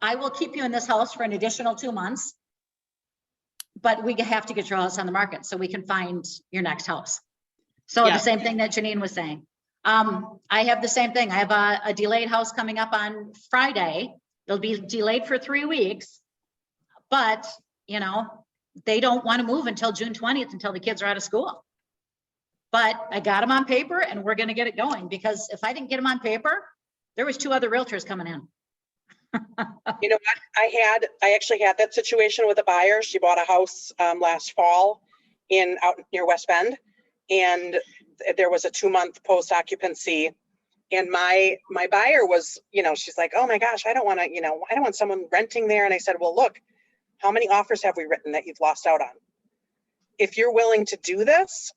I will keep you in this house for an additional 2 months, but we have to get your house on the market so we can find your next house. So Yeah. The same thing that Janine was saying. I have the same thing. I have a delayed house coming up on Friday. It'll be delayed for 3 weeks, but you know, they don't want to move until June 20th, until the kids are out of school. But I got them on paper and we're going to get it going, because if I didn't get them on paper, there was 2 other realtors coming in. You know what? I actually had that situation with a buyer. She bought a house last fall out near West Bend, and there was a 2-month post occupancy. And my buyer was, you know, she's like, oh my gosh, I don't want to, you know, I don't want someone renting there. And I said, well, look, how many offers have we written that you've lost out on? If you're willing to do this,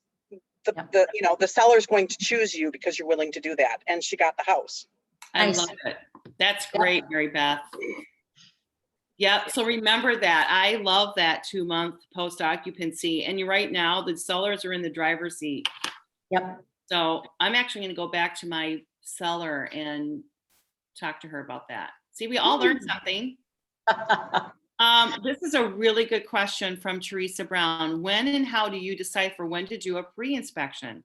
the seller's going to choose you because you're willing to do that. And she got the house. I Nice. love it. That's great, Mary Beth. Yeah, so remember that. I love that 2-month post occupancy. And right now, the sellers are in the driver's seat. Yep. So I'm actually going to go back to my seller and talk to her about that. See, we all learned something. This is a really good question from Teresa Brown. When and how do you decipher when to do a pre-inspection?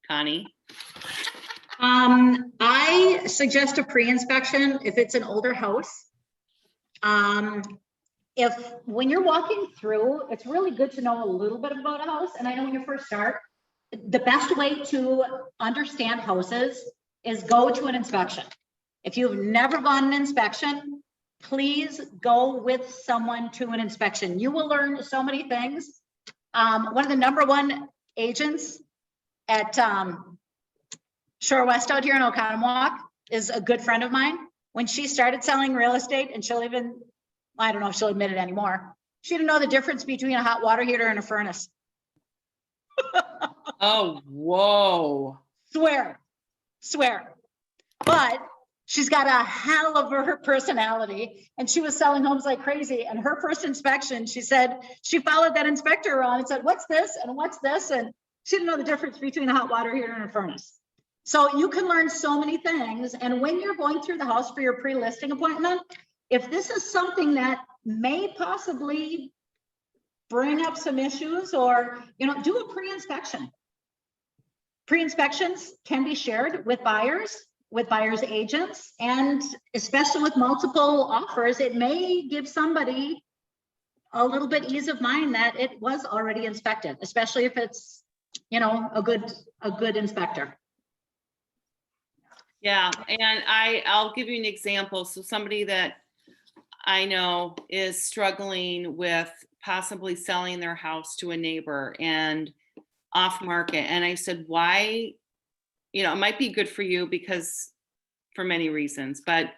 Connie? I suggest a pre-inspection if it's an older house. When you're walking through, it's really good to know a little bit about a house. And I know when you first start, the best way to understand houses is go to an inspection. If you've never gone an inspection, please go with someone to an inspection. You will learn so many things. One of the #1 agents at Shore West out here in Oconomowoc is a good friend of mine. When she started selling real estate, and she'll even, I don't know if she'll admit it anymore, she didn't know the difference between a hot water heater and a furnace. Oh, whoa. Swear. But she's got a hell of her personality, and she was selling homes like crazy. And her first inspection, she said, she followed that inspector around and said, what's this? And what's this? And She didn't know the difference between a hot water heater and a furnace. So you can learn so many things. And when you're going through the house for your pre-listing appointment, if this is something that may possibly bring up some issues, or, do a pre-inspection. Pre-inspections can be shared with buyers agents, and especially with multiple offers, it may give somebody a little bit ease of mind that it was already inspected, especially if it's, a good inspector. Yeah, and I'll give you an example. So somebody that I know is struggling with possibly selling their house to a neighbor and off market. And I said, why, it might be good for you because for many reasons, but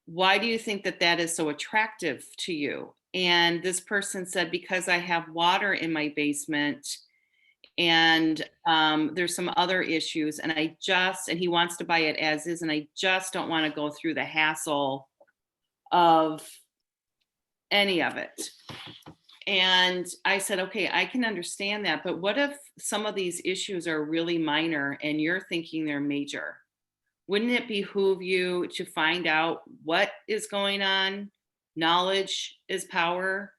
why do you think that that is so attractive to you? And this person said, because I have water in my basement and there's some other issues, and and he wants to buy it as is, and I just don't want to go through the hassle of any of it. And I said, okay, I can understand that, but what if some of these issues are really minor and you're thinking they're major? Wouldn't it behoove you to find out what is going on? Knowledge is power.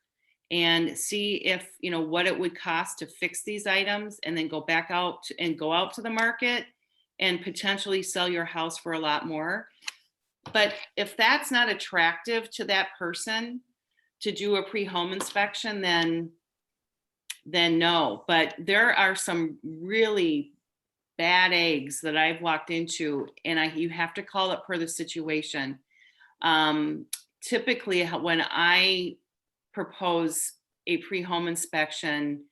And see if, what it would cost to fix these items, and then go back out and go out to the market and potentially sell your house for a lot more. But if that's not attractive to that person to do a pre-home inspection, then no. But there are some really bad eggs that I've walked into, and you have to call it per the situation. Typically, when I propose a pre-home inspection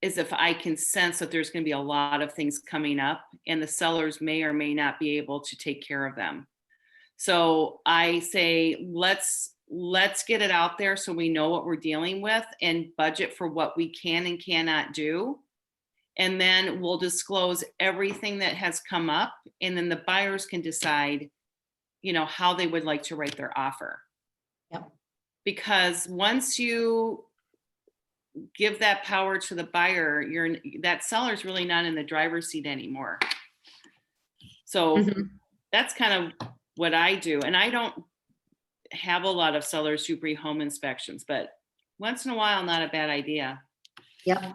is if I can sense that there's going to be a lot of things coming up and the sellers may or may not be able to take care of them. So I say, let's get it out there so we know what we're dealing with and budget for what we can and cannot do. And then we'll disclose everything that has come up, and then the buyers can decide, how they would like to write their offer. Yep. Because once you give that power to the buyer, that seller's really not in the driver's seat anymore. So that's kind of what I do. And I don't have a lot of sellers who pre-home inspections, but once in a while, not a bad idea. Yep.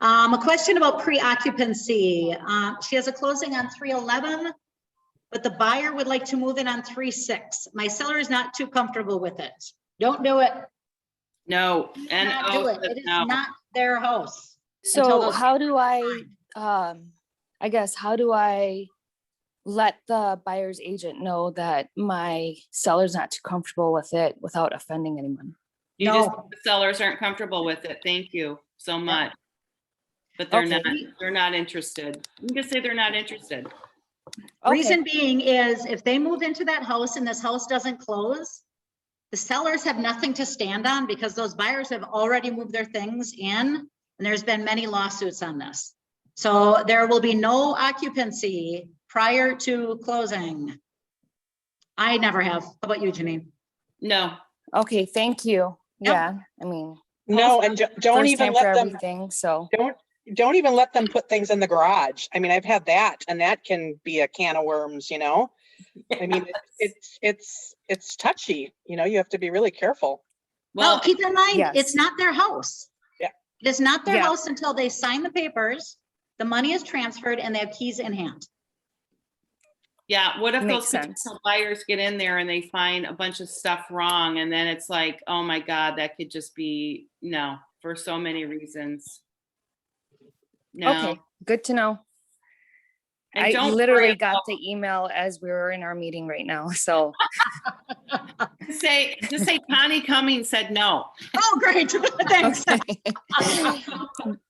A question about pre-occupancy. She has a closing on 3/11, but the buyer would like to move in on 3/6. My seller is not too comfortable with it. Don't do it. No, and Not do it. It is no. not their house. So how do I let the buyer's agent know that my seller's not too comfortable with it without offending anyone? The sellers aren't comfortable with it. Thank you so much. But they're not interested. You can just say they're not interested. Reason being is if they move into that house and this house doesn't close, the sellers have nothing to stand on because those buyers have already moved their things in, and there's been many lawsuits on this. So there will be no occupancy prior to closing. I never have. How about you, Janine? No. Okay, thank you. Yep. Yeah, I mean. No, and don't even let them, so. Don't even let them put things in the garage. I mean, I've had that, and that can be a can of worms, I mean, it's touchy, you have to be really careful. Well, keep in mind, yes. It's not their house. Yeah. It is not their house until they sign the papers, the money is transferred, and they have keys in hand. Yeah, what if Makes those potential buyers get in there and they find a bunch of stuff wrong, and then it's like, oh my God, that could just be, no, for so many reasons. No. Okay, good to know. And I don't literally worry got the email as we were in our meeting right now, so. just say Connie Cummings said no. Oh, great. Thanks.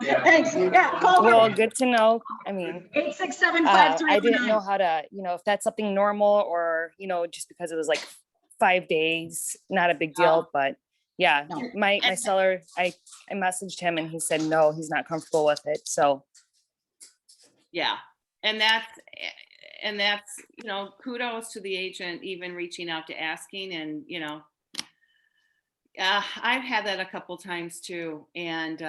Thanks. Yeah, call Well, her. good to know. I mean, 8675309. I didn't know how to, if that's something normal or, just because it was like 5 days, not a big deal, but yeah, No. my seller, I messaged him and he said, no, he's not comfortable with it. So. Yeah. And that's, kudos to the agent, even reaching out to asking, and, I've had that a couple times too. And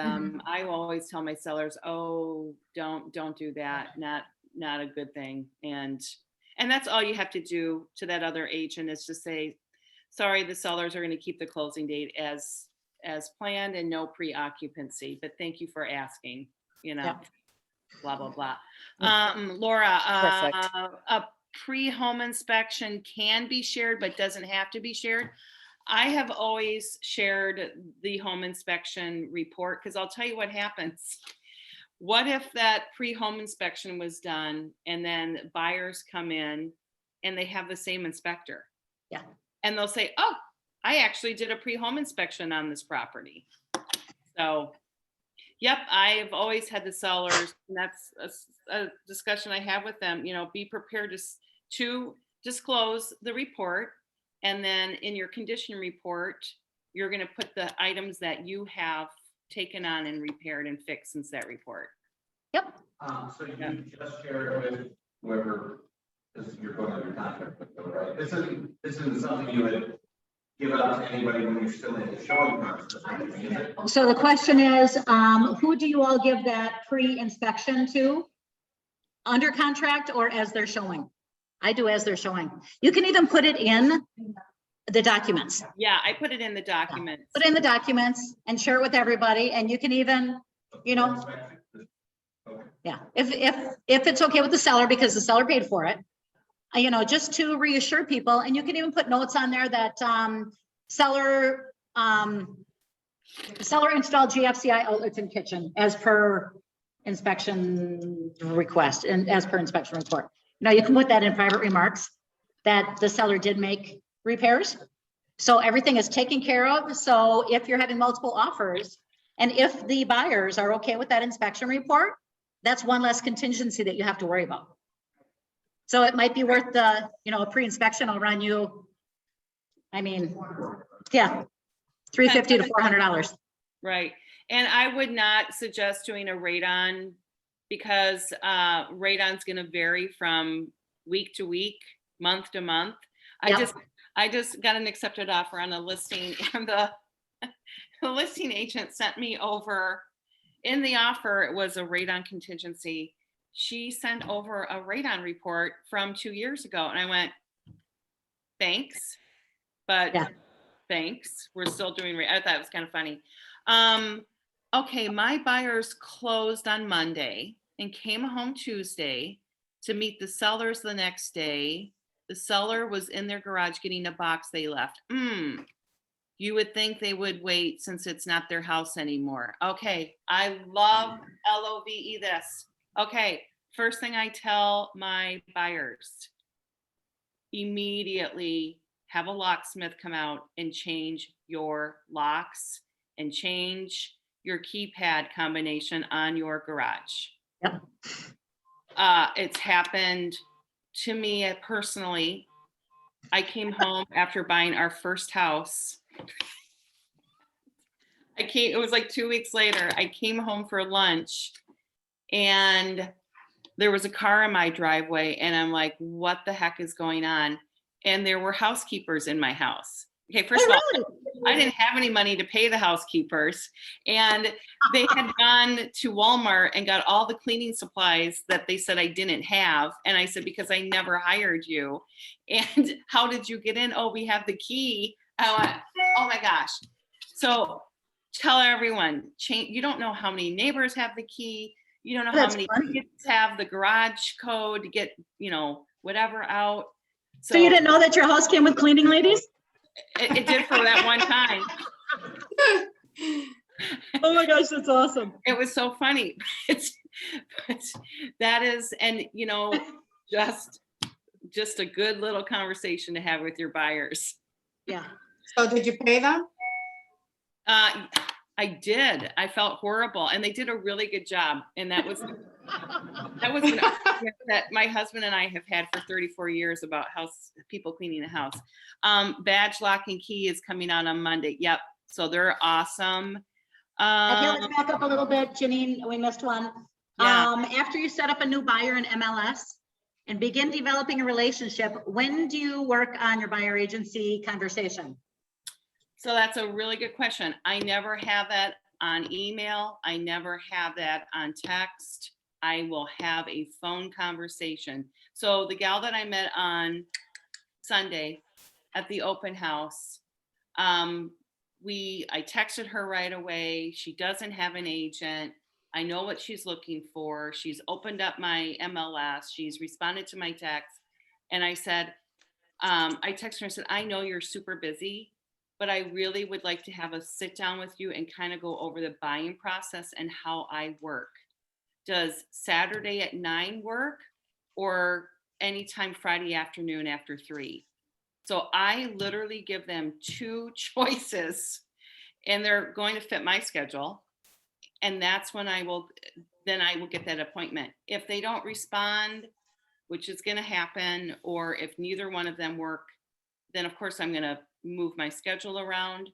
I always tell my sellers, oh, don't do that. Not a good thing. And that's all you have to do to that other agent is to say, sorry, the sellers are going to keep the closing date as planned and no pre-occupancy, but thank you for asking, Yeah. blah, blah, blah. Laura, Perfect. a pre-home inspection can be shared, but doesn't have to be shared. I have always shared the home inspection report because I'll tell you what happens. What if that pre-home inspection was done and then buyers come in and they have the same inspector? Yeah. And they'll say, oh, I actually did a pre-home inspection on this property. So, yep, I've always had the sellers, and that's a discussion I have with them, be prepared to disclose the report. And then in your condition report, you're going to put the items that you have taken on and repaired and fixed since that report. Yep. So you just shared with whoever you're going under contract with, though, right? This isn't something you would give out to anybody when you're still in the showing process. So the question is, who do you all give that pre-inspection to? Under contract or as they're showing? I do as they're showing. You can even put it in the documents. Yeah, I put it in the documents. Put it in the documents and share it with everybody. And you can even, yeah, if it's okay with the seller because the seller paid for it, just to reassure people. And you can even put notes on there that seller installed GFCI outlets in kitchen as per inspection request and as per inspection report. Now you can put that in private remarks that the seller did make repairs. So everything is taken care of. So if you're having multiple offers and if the buyers are okay with that inspection report, that's one less contingency that you have to worry about. So it might be worth the, a pre-inspection will run you, yeah, $350 to $400. Right. And I would not suggest doing a radon because radon's going to vary from week to week, month to month. Yep. I just got an accepted offer on a listing and the listing agent sent me over in the offer. It was a radon contingency. She sent over a radon report from 2 years ago. And I went, thanks, but thanks. We're still doing, I thought it was kind of funny. Okay, my buyers closed on Monday and came home Tuesday to meet the sellers the next day. The seller was in their garage getting a box they left. You would think they would wait since it's not their house anymore. Okay, I love LOVE this. Okay, first thing I tell my buyers, immediately have a locksmith come out and change your locks and change your keypad combination on your garage. Yep. It's happened to me personally. I came home after buying our first house. It was like 2 weeks later, I came home for lunch and there was a car in my driveway and I'm like, what the heck is going on? And there were housekeepers in my house. Okay, first of all, I didn't have any money to pay the housekeepers and they had gone to Walmart and got all the cleaning supplies that they said I didn't have. And I said, because I never hired you. And how did you get in? Oh, we have the key. I went, oh my gosh. So tell everyone, you don't know how many neighbors have the key. You don't know how many kids have the garage code to get, whatever out. So you didn't know that your house came with cleaning ladies? It did for that one time. Oh my gosh, that's awesome. It was so funny. That is, and just a good little conversation to have with your buyers. Yeah. So did you pay them? I did. I felt horrible, and they did a really good job. And that was an argument that my husband and I have had for 34 years about people cleaning the house. Badge lock and key is coming out on Monday. Yep. So they're awesome. Okay, let's back up a little bit, Janine. We missed one. Yeah. After you set up a new buyer in MLS and begin developing a relationship, when do you work on your buyer agency conversation? So that's a really good question. I never have that on email. I never have that on text. I will have a phone conversation. So the gal that I met on Sunday at the open house, I texted her right away. She doesn't have an agent. I know what she's looking for. She's opened up my MLS. She's responded to my text. And I said, I texted her and said, I know you're super busy, but I really would like to have a sit down with you and kind of go over the buying process and how I work. Does Saturday at 9 work, or anytime Friday afternoon after 3? So I literally give them 2 choices, and they're going to fit my schedule. And that's when I will get that appointment. If they don't respond, which is going to happen, or if neither one of them work, then of course I'm going to move my schedule around.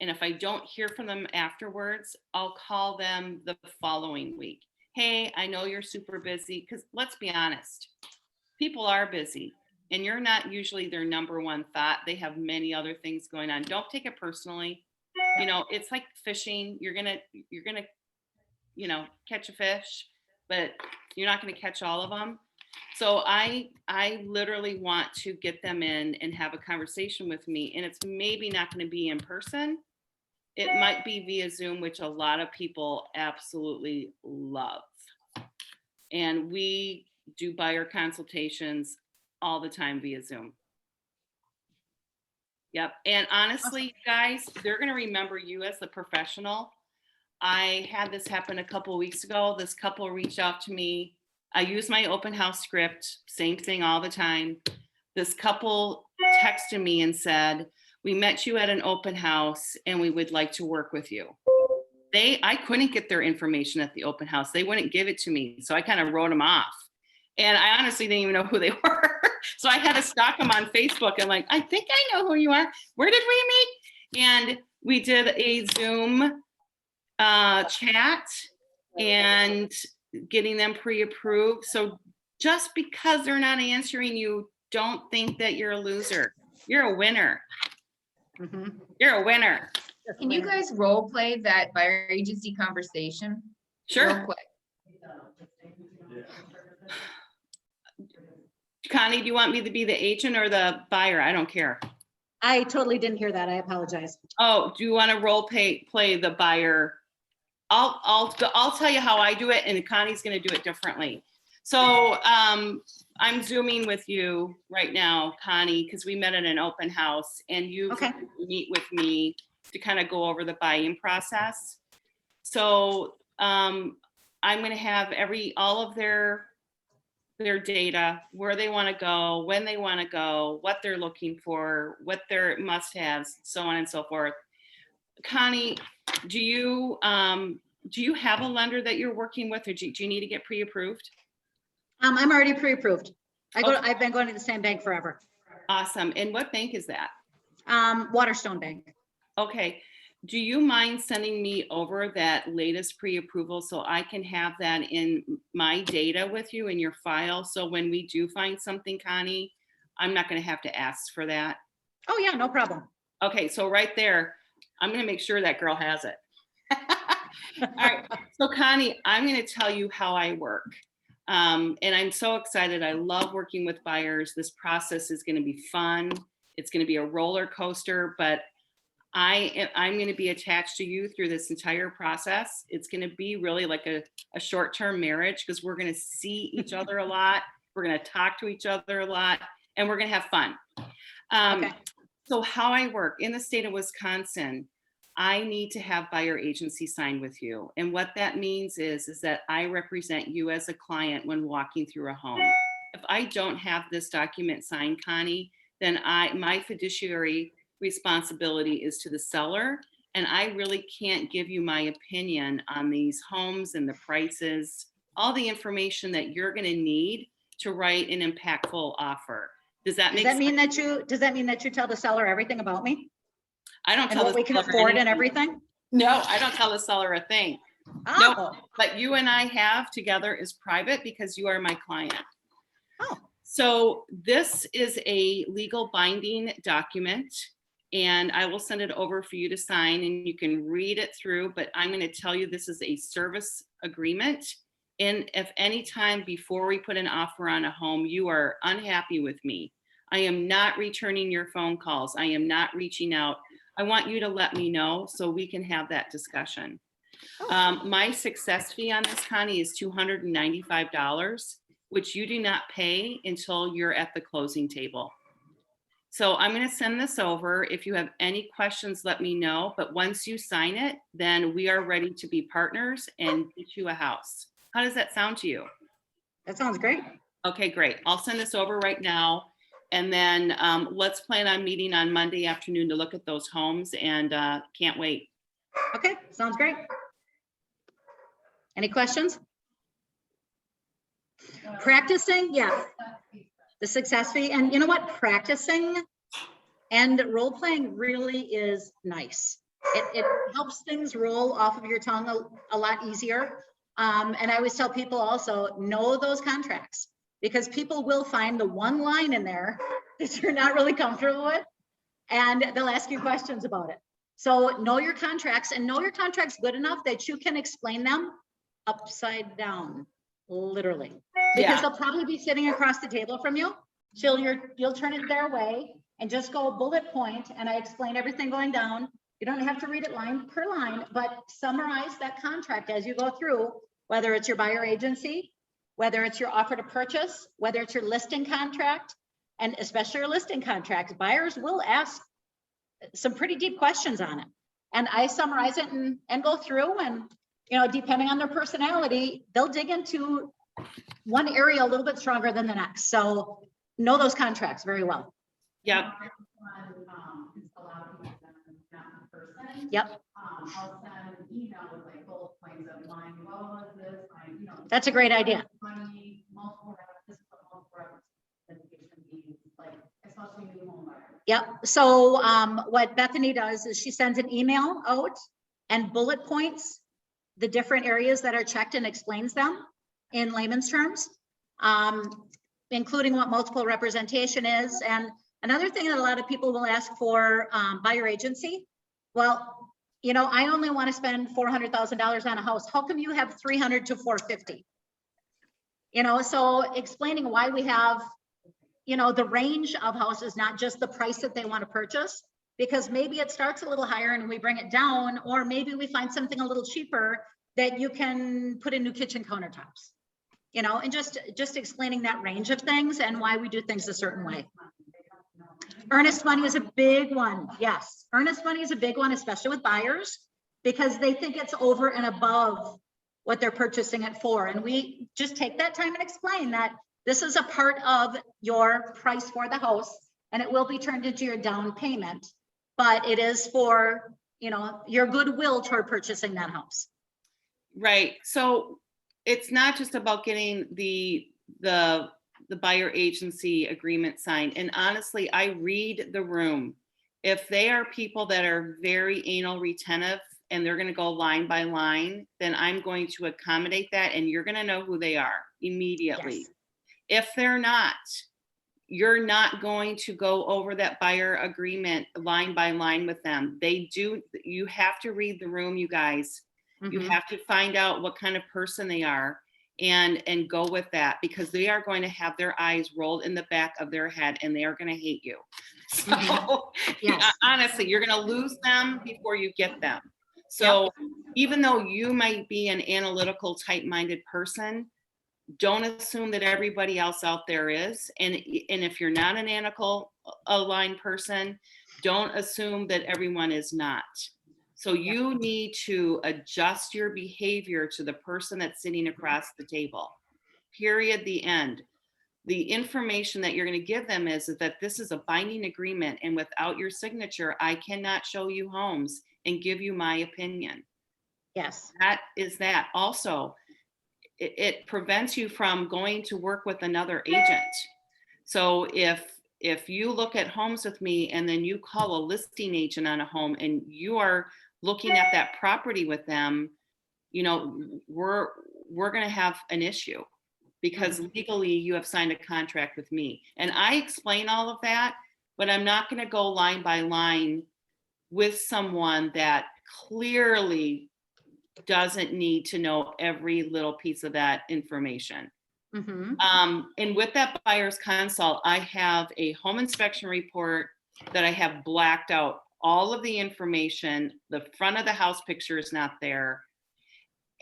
And if I don't hear from them afterwards, I'll call them the following week. Hey, I know you're super busy, because let's be honest, people are busy and you're not usually their number one thought. They have many other things going on. Don't take it personally. You know, it's like fishing. You're gonna catch a fish, but you're not going to catch all of them. So I literally want to get them in and have a conversation with me. And it's maybe not going to be in person. It might be via Zoom, which a lot of people absolutely love. And we do buyer consultations all the time via Zoom. Yep. And honestly, guys, they're going to remember you as the professional. I had this happen a couple of weeks ago. This couple reached out to me. I use my open house script, same thing all the time. This couple texted me and said, we met you at an open house and we would like to work with you. I couldn't get their information at the open house. They wouldn't give it to me. So I kind of wrote them off. And I honestly didn't even know who they were. So I had to stalk them on Facebook. I'm like, I think I know who you are. Where did we meet? And we did a Zoom chat and getting them pre-approved. So just because they're not answering you, don't think that you're a loser. You're a winner. You're a winner. Can you guys role play that buyer agency conversation? Sure. Real quick. Connie, do you want me to be the agent or the buyer? I don't care. I totally didn't hear that. I apologize. Oh, do you want to role play the buyer? I'll tell you how I do it, and Connie's going to do it differently. So I'm Zooming with you right now, Connie, because we met at an open house, and you meet with me to kind of go over the buying process. So I'm going to have all of their data, where they want to go, when they want to go, what they're looking for, what their must-haves, so on and so forth. Connie, do you have a lender that you're working with, or do you need to get pre-approved? I'm already pre-approved. I've been going to the same bank forever. Awesome. And what bank is that? Waterstone Bank. Okay. Do you mind sending me over that latest pre-approval so I can have that in my data with you in your file? So when we do find something, Connie, I'm not going to have to ask for that. Oh yeah, no problem. Okay. So right there, I'm going to make sure that girl has it. All right. So Connie, I'm going to tell you how I work. And I'm so excited. I love working with buyers. This process is going to be fun. It's going to be a roller coaster, but I'm going to be attached to you through this entire process. It's going to be really like a short-term marriage, because we're going to see each other a lot. We're going to talk to each other a lot, and we're going to have fun. So how I work in the state of Wisconsin, I need to have buyer agency signed with you. And what that means is that I represent you as a client when walking through a home. If I don't have this document signed, Connie, then my fiduciary responsibility is to the seller, and I really can't give you my opinion on these homes and the prices, all the information that you're going to need to write an impactful offer. Does that mean that you tell the seller everything about me? I don't And tell what we can afford and everything? No, I don't tell the seller a thing. Oh. No, but you and I have together is private because you are my client. Oh. So this is a legal binding document. and I will send it over for you to sign and you can read it through, but I'm going to tell you this is a service agreement. And if any time before we put an offer on a home, you are unhappy with me, I am not returning your phone calls. I am not reaching out. I want you to let me know so we can have that discussion. My success fee on this, Connie, is $295, which you do not pay until you're at the closing table. So I'm going to send this over. If you have any questions, let me know. But once you sign it, then we are ready to be partners and get you a house. How does that sound to you? That sounds great. Okay, great. I'll send this over right now. And then let's plan on meeting on Monday afternoon to look at those homes, and can't wait. Okay, sounds great. Any questions? Practicing, yes. The success fee, and you know what? Practicing and role playing really is nice. It helps things roll off of your tongue a lot easier. And I always tell people also, know those contracts, because people will find the one line in there that you're not really comfortable with, and they'll ask you questions about it. So know your contracts, and know your contracts good enough that you can explain them upside down, literally. Because they'll probably be sitting across the table from you. You'll turn it their way and just go bullet point, and I explain everything going down. You don't have to read it line per line, but summarize that contract as you go through, whether it's your buyer agency, whether it's your offer to purchase, whether it's your listing contract, and especially your listing contract. Buyers will ask some pretty deep questions on it. And I summarize it and go through, and, you know, depending on their personality, they'll dig into one area a little bit stronger than the next. So know those contracts very well. Yep. Yep. I'll send an email with like bullet points of mine, well, this, mine, you know. That's a great idea. Money, multiple representation means, like, especially new home buyers. Yep. So what Bethany does is she sends an email out and bullet points the different areas that are checked and explains them in layman's terms, including what multiple representation is. And another thing that a lot of people will ask for buyer agency. Well, you know, I only want to spend $400,000 on a house. How come you have 300 to 450? You know, so explaining why we have, you know, the range of houses, not just the price that they want to purchase, because maybe it starts a little higher and we bring it down, or maybe we find something a little cheaper that you can put in new kitchen countertops, you know, and just explaining that range of things and why we do things a certain way. Earnest money is a big one. Yes, earnest money is a big one, especially with buyers, because they think it's over and above what they're purchasing it for. And we just take that time and explain that this is a part of your price for the house, and it will be turned into your down payment, but it is for, you know, your goodwill toward purchasing that house. Right. So it's not just about getting the buyer agency agreement signed. And honestly, I read the room. If they are people that are very anal retentive and they're going to go line by line, then I'm going to accommodate that, and you're going to know who they are immediately. Yes. If they're not, you're not going to go over that buyer agreement line by line with them. You have to read the room, you guys. Mm-hmm. You have to find out what kind of person they are and go with that, because they are going to have their eyes rolled in the back of their head and they are going to hate you. So yes. Honestly, you're going to lose them before you get them. So even though you might be an analytical type-minded person, don't assume that everybody else out there is. And if you're not an analytical aligned person, don't assume that everyone is not. So you need to adjust your behavior to the person that's sitting across the table. Period, the end. The information that you're going to give them is that this is a binding agreement, and without your signature, I cannot show you homes and give you my opinion. Yes. That is that. Also, it prevents you from going to work with another agent. So if you look at homes with me and then you call a listing agent on a home and you are looking at that property with them, you know, we're going to have an issue, because legally you have signed a contract with me. And I explain all of that but I'm not going to go line by line with someone that clearly doesn't need to know every little piece of that information. And with that buyer's consult, I have a home inspection report that I have blacked out all of the information. The front of the house picture is not there.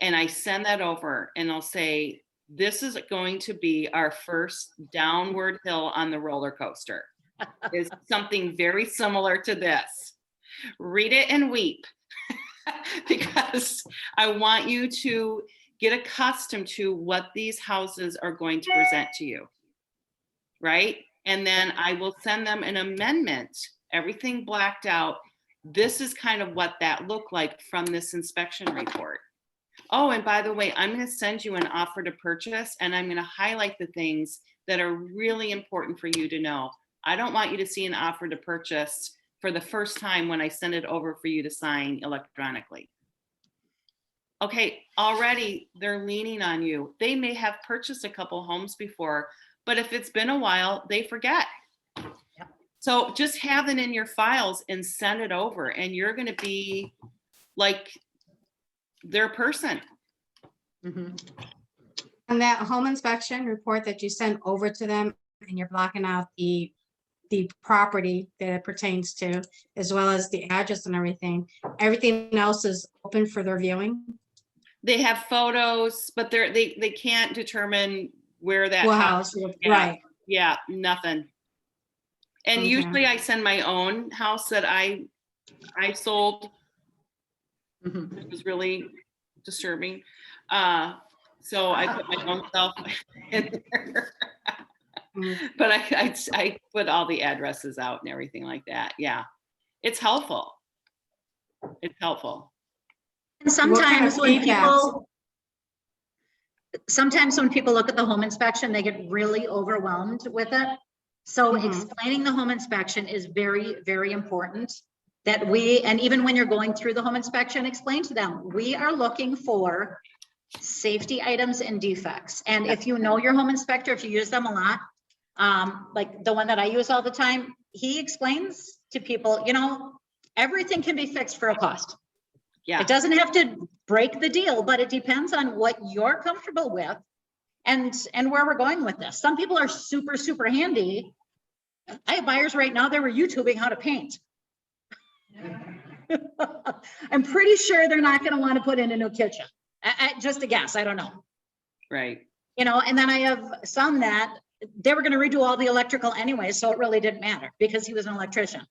And I send that over and I'll say, this is going to be our first downward hill on the roller coaster. Is something very similar to this. Read it and weep because I want you to get accustomed to what these houses are going to present to you, right? And then I will send them an amendment, everything blacked out. This is kind of what that looked like from this inspection report. Oh, and by the way, I'm going to send you an offer to purchase, and I'm going to highlight the things that are really important for you to know. I don't want you to see an offer to purchase for the first time when I send it over for you to sign electronically. Okay, already they're leaning on you. They may have purchased a couple homes before, but if it's been a while, they forget. Yep. So just have it in your files and send it over, and you're going to be like their person. And that home inspection report that you sent over to them, and you're blocking out the property that it pertains to, as well as the address and everything. Everything else is open for their viewing. They have photos, but they can't determine where that What house. house, Yeah. right? Yeah, nothing. And Okay. usually I send my own house that I sold. It was really disturbing. So I put my own self in there. But I put all the addresses out and everything like that. Yeah. It's helpful. It's helpful. And sometimes when people look at the home inspection, they get really overwhelmed with it. So explaining the home inspection is very, very important. That and even when you're going through the home inspection, explain to them, we are looking for safety items and defects. And if you know your home inspector, if you use them a lot, like the one that I use all the time, he explains to people, everything can be fixed for a cost. Yeah. It doesn't have to break the deal, but it depends on what you're comfortable with and where we're going with this. Some people are super, super handy. I have buyers right now that were YouTubing how to paint. I'm pretty sure they're not going to want to put in a new kitchen. Just a guess. I don't know. Right. And then I have some that they were going to redo all the electrical anyway, so it really didn't matter because he was an electrician.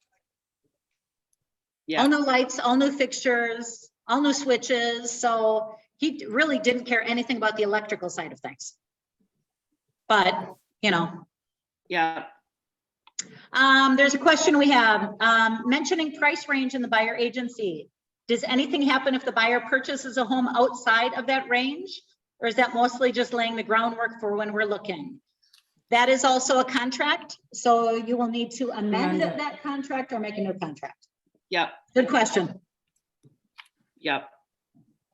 Yeah. All new lights, all new fixtures, all new switches. So he really didn't care anything about the electrical side of things. But, Yeah. There's a question we have, mentioning price range in the buyer agency. Does anything happen if the buyer purchases a home outside of that range? Or is that mostly just laying the groundwork for when we're looking? That is also a contract. So you will need to amend that contract or make a new contract. Yep. Good question. Yep.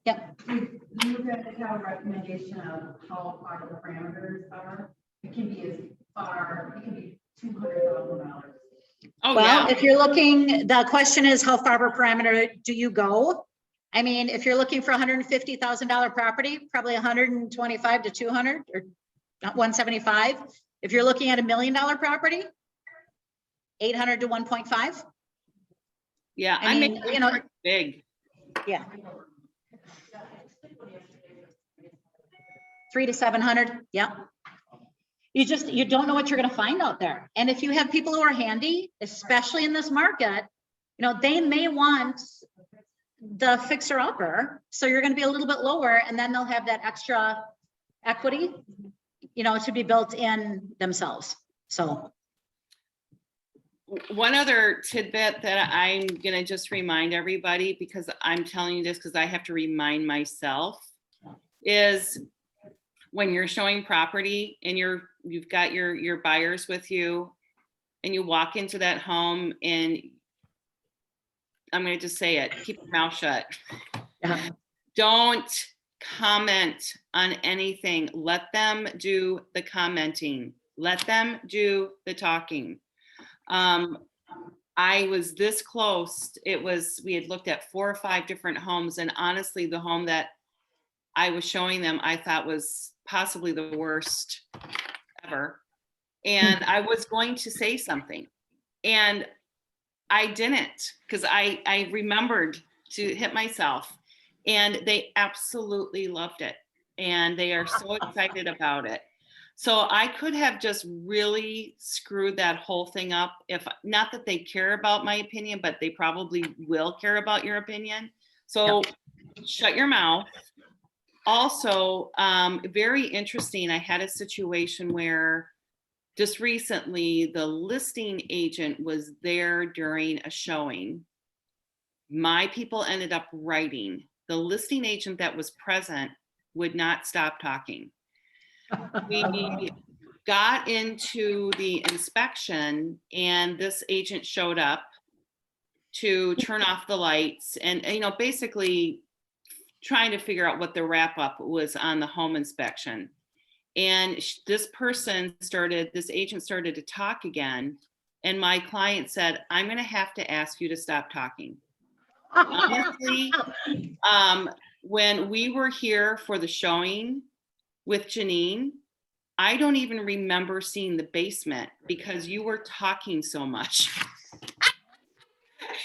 Do you guys have a recommendation of how far the parameters are? It can be $200,000. Oh, well, yeah. if you're looking, the question is how far of a parameter do you go? I mean, if you're looking for $150,000 property, probably 125 to 200 or not 175. If you're looking at $1 million property, 800 to 1.5. Yeah, I mean, big. Yeah. 300 to 700. Yeah. You don't know what you're going to find out there. And if you have people who are handy, especially in this market, they may want the fixer upper. So you're going to be a little bit lower, and then they'll have that extra equity, to be built in themselves. So. One other tidbit that I'm going to just remind everybody, because I'm telling you this because I have to remind myself, is when you're showing property and you've got your buyers with you and you walk into that home, and I'm going to just say it, keep your mouth shut. Yeah. Don't comment on anything. Let them do the commenting. Let them do the talking. I was this close. We had looked at 4 or 5 different homes, and honestly, the home that I was showing them, I thought was possibly the worst ever. And I was going to say something, and I didn't, because I remembered to hit myself, and they absolutely loved it. And they are so excited about it. So I could have just really screwed that whole thing up, if not that they care about my opinion, but they probably will care about your opinion. So shut your mouth. Also, very interesting, I had a situation where just recently the listing agent was there during a showing. My people ended up writing. The listing agent that was present would not stop talking. We got into the inspection, and this agent showed up to turn off the lights and basically trying to figure out what the wrap up was on the home inspection. And this agent started to talk again. And my client said, I'm going to have to ask you to stop talking. Honestly, when we were here for the showing with Janine, I don't even remember seeing the basement because you were talking so much.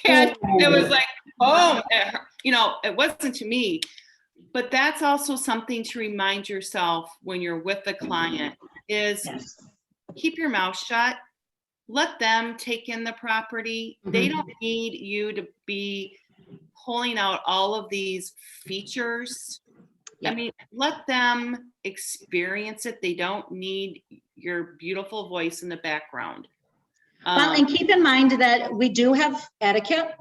And it was like, oh, it wasn't to me. But that's also something to remind yourself when you're with the client is keep your mouth shut. Let them take in the property. They don't need you to be pulling out all of these features. I mean, let them experience it. They don't need your beautiful voice in the background. Well, and keep in mind that we do have etiquette.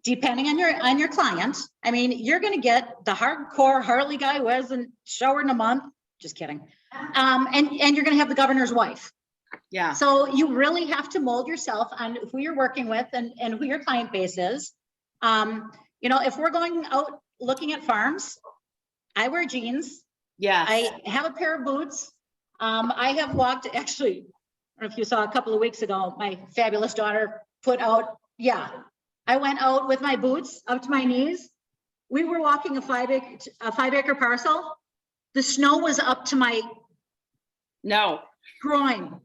Depending on your client. I mean, you're going to get the hardcore Harley guy who hasn't showered in a month. Just kidding. And you're going to have the governor's wife. Yeah. So you really have to mold yourself on who you're working with and who your client base is. If we're going out looking at farms, I wear jeans. Yeah. I have a pair of boots. I have walked, actually, I don't know if you saw a couple of weeks ago, my fabulous daughter put out, I went out with my boots up to my knees. We were walking a 5 acre parcel. The snow was up to my groin.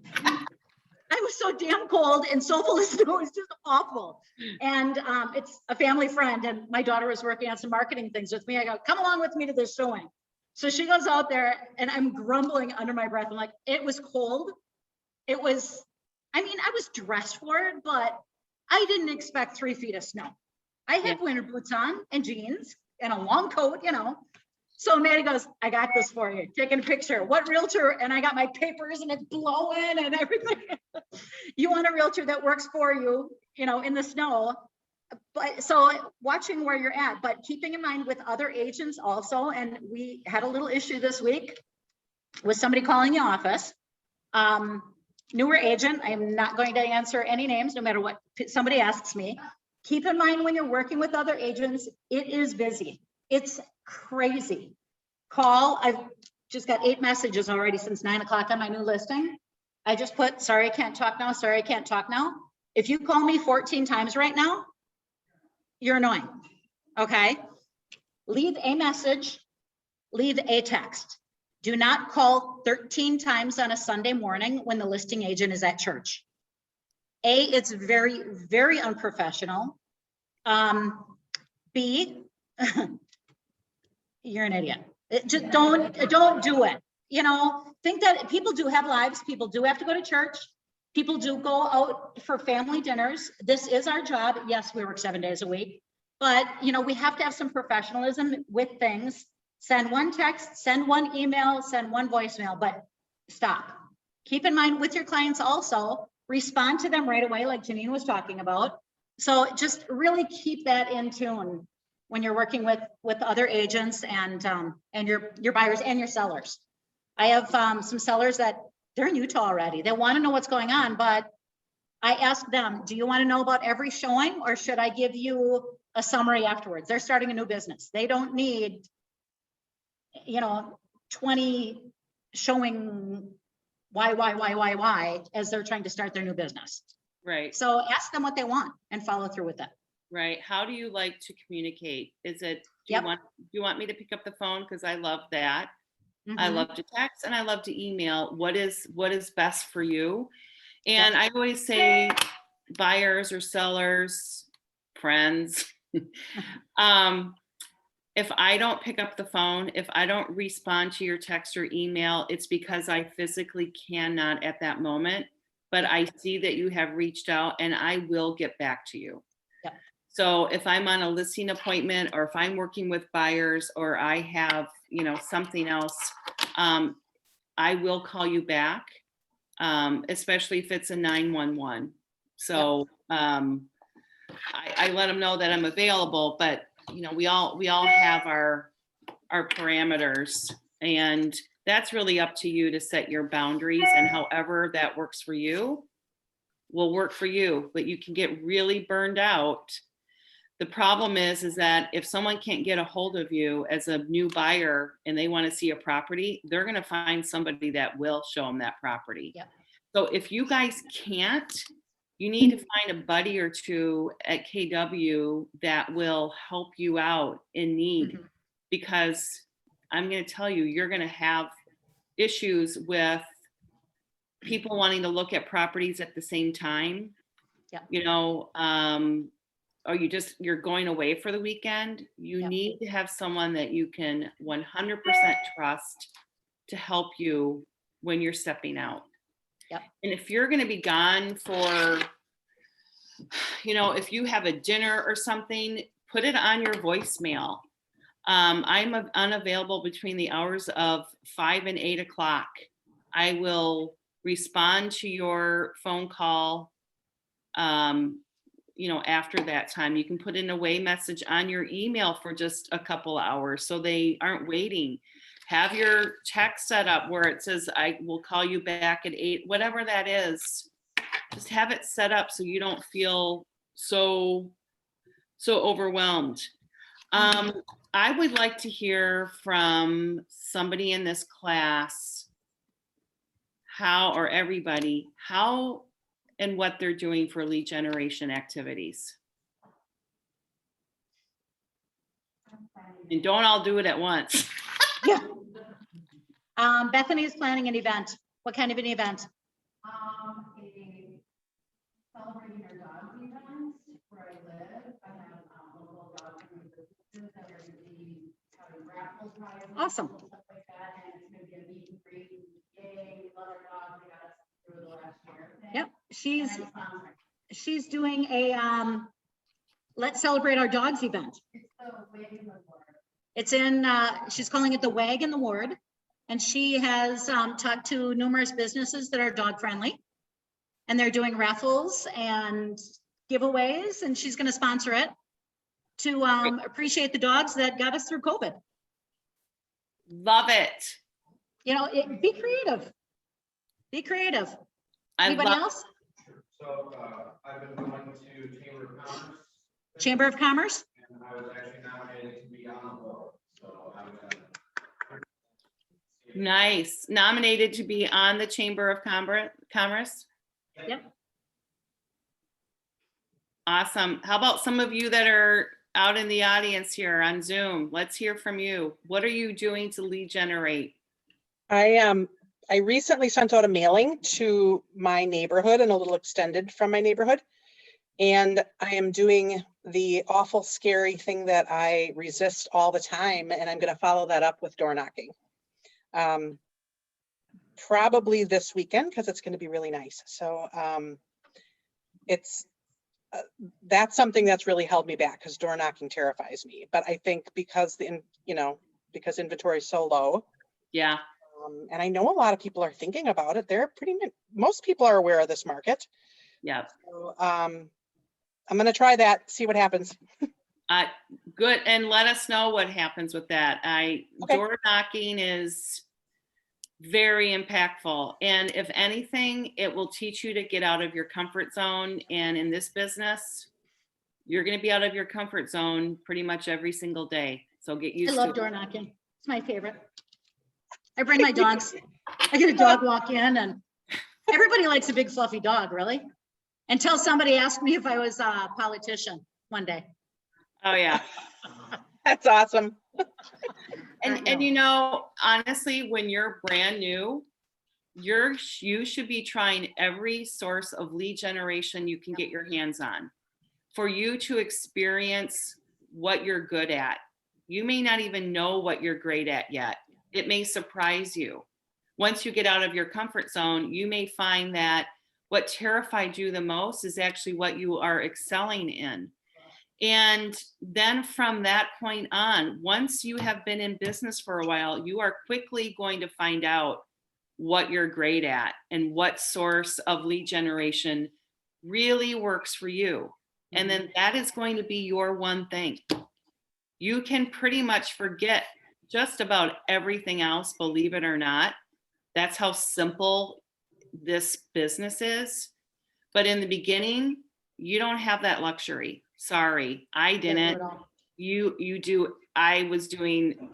I was so damn cold and so full of snow. It's just awful. And it's a family friend, and my daughter was working on some marketing things with me. I go, come along with me to this showing. So she goes out there, and I'm grumbling under my breath. I'm like, it was cold. I was dressed for it, but I didn't expect 3 feet of snow. I had winter boots on and jeans and a long coat, So Maddie goes, I got this for you. Taking a picture. What realtor? And I got my papers and it's blowing and everything. You want a realtor that works for you, in the snow. But so watching where you're at, but keeping in mind with other agents also. And we had a little issue this week with somebody calling the office. Newer agent, I am not going to answer any names, no matter what somebody asks me. Keep in mind when you're working with other agents, it is busy. It's crazy. I've just got 8 messages already since 9 o'clock on my new listing. I just put, sorry, I can't talk now. Sorry, I can't talk now. If you call me 14 times right now, you're annoying. Okay. Leave a message, leave a text. Do not call 13 times on a Sunday morning when the listing agent is at church. It's very, very unprofessional. B, you're an idiot. Just don't do it. Think that people do have lives. People do have to go to church. People do go out for family dinners. This is our job. Yes, we work 7 days a week, but we have to have some professionalism with things. Send one text, send one email, send one voicemail, but stop. Keep in mind with your clients also, respond to them right away, like Janine was talking about. So just really keep that in tune when you're working with other agents and your buyers and your sellers. I have some sellers that they're in Utah already. They want to know what's going on, but I ask them, do you want to know about every showing, or should I give you a summary afterwards? They're starting a new business. They don't need 20 showing why, as they're trying to start their new business. Right, So ask them what they want and follow through with it. right. How do you like to communicate? Is it, do Yep. you want me to pick up the phone? Because I love that. I Mhm. love to text and I love to email. What is best for you? And I always say buyers or sellers, friends. If I don't pick up the phone, if I don't respond to your text or email, it's because I physically cannot at that moment. But I see that you have reached out and I will get back to you. Yep. So if I'm on a listing appointment or if I'm working with buyers or I have, something else, I will call you back, especially if it's a 911. So I let them know that I'm available, but we all have our parameters, and that's really up to you to set your boundaries, and however that works for you will work for you, but you can get really burned out. The problem is that if someone can't get a hold of you as a new buyer and they want to see a property, they're going to find somebody that will show them that property. Yep. So if you guys can't, you need to find a buddy or two at KW that will help you out in need, because I'm going to tell you, you're going to have issues with people wanting to look at properties at the same time. Yeah. Or you're going away for the weekend. You need to have someone that you can 100% trust to help you when you're stepping out. Yep. And if you're going to be gone for, if you have a dinner or something, put it on your voicemail. I'm unavailable between the hours of 5 and 8 o'clock. I will respond to your phone call. After that time, you can put in a away message on your email for just a couple hours so they aren't waiting. Have your text set up where it says, I will call you back at 8, whatever that is. Just have it set up so you don't feel so overwhelmed. I would like to hear from somebody in this class, or everybody, how and what they're doing for lead generation activities. And don't all do it at once. Yeah. Bethany is planning an event. What kind of an event? A celebrating our dogs event where I live. I have local dog businesses that are going to be having raffles, prizes, Awesome. stuff like that, and it's going to be a meet and greet. Yay, we love our dogs. We got us through the last year. Yep. She's doing a Let's Celebrate Our Dogs event. It's the Wag in the Ward. It's in she's calling it the Wag in the Ward, and she has talked to numerous businesses that are dog friendly, and they're doing raffles and giveaways, and she's going to sponsor it to appreciate the dogs that got us through COVID. Love it. Be creative. Be creative. Anybody else? So I've been going to Chamber of Commerce. Chamber of Commerce? And I was actually nominated to be on the board. So I was Nice. Nominated to be on the Chamber of Commerce? Yep. Awesome. How about some of you that are out in the audience here on Zoom? Let's hear from you. What are you doing to lead generate? I recently sent out a mailing to my neighborhood and a little extended from my neighborhood. And I am doing the awful, scary thing that I resist all the time. And I'm going to follow that up with door knocking. Probably this weekend, because it's going to be really nice. So that's something that's really held me back, because door knocking terrifies me. But I think because because inventory is so low. Yeah. And I know a lot of people are thinking about it. Most people are aware of this market. Yeah. So, I'm going to try that, see what happens. Good. And let us know what happens with that. Okay. Door knocking is very impactful. And if anything, it will teach you to get out of your comfort zone. And in this business, you're going to be out of your comfort zone pretty much every single day. So get used to it. I love door knocking. It's my favorite. I bring my dogs. I get a dog walk in and everybody likes a big fluffy dog, really. Until somebody asked me if I was a politician one day. Oh, yeah. That's awesome. And you know, honestly, when you're brand new, you should be trying every source of lead generation you can get your hands on for you to experience what you're good at. You may not even know what you're great at yet. It may surprise you. Once you get out of your comfort zone, you may find that what terrified you the most is actually what you are excelling in. And then from that point on, once you have been in business for a while, you are quickly going to find out what you're great at and what source of lead generation really works for you. And then that is going to be your one thing. You can pretty much forget just about everything else, believe it or not. That's how simple this business is. But in the beginning, you don't have that luxury. Sorry, I didn't. You do. I was doing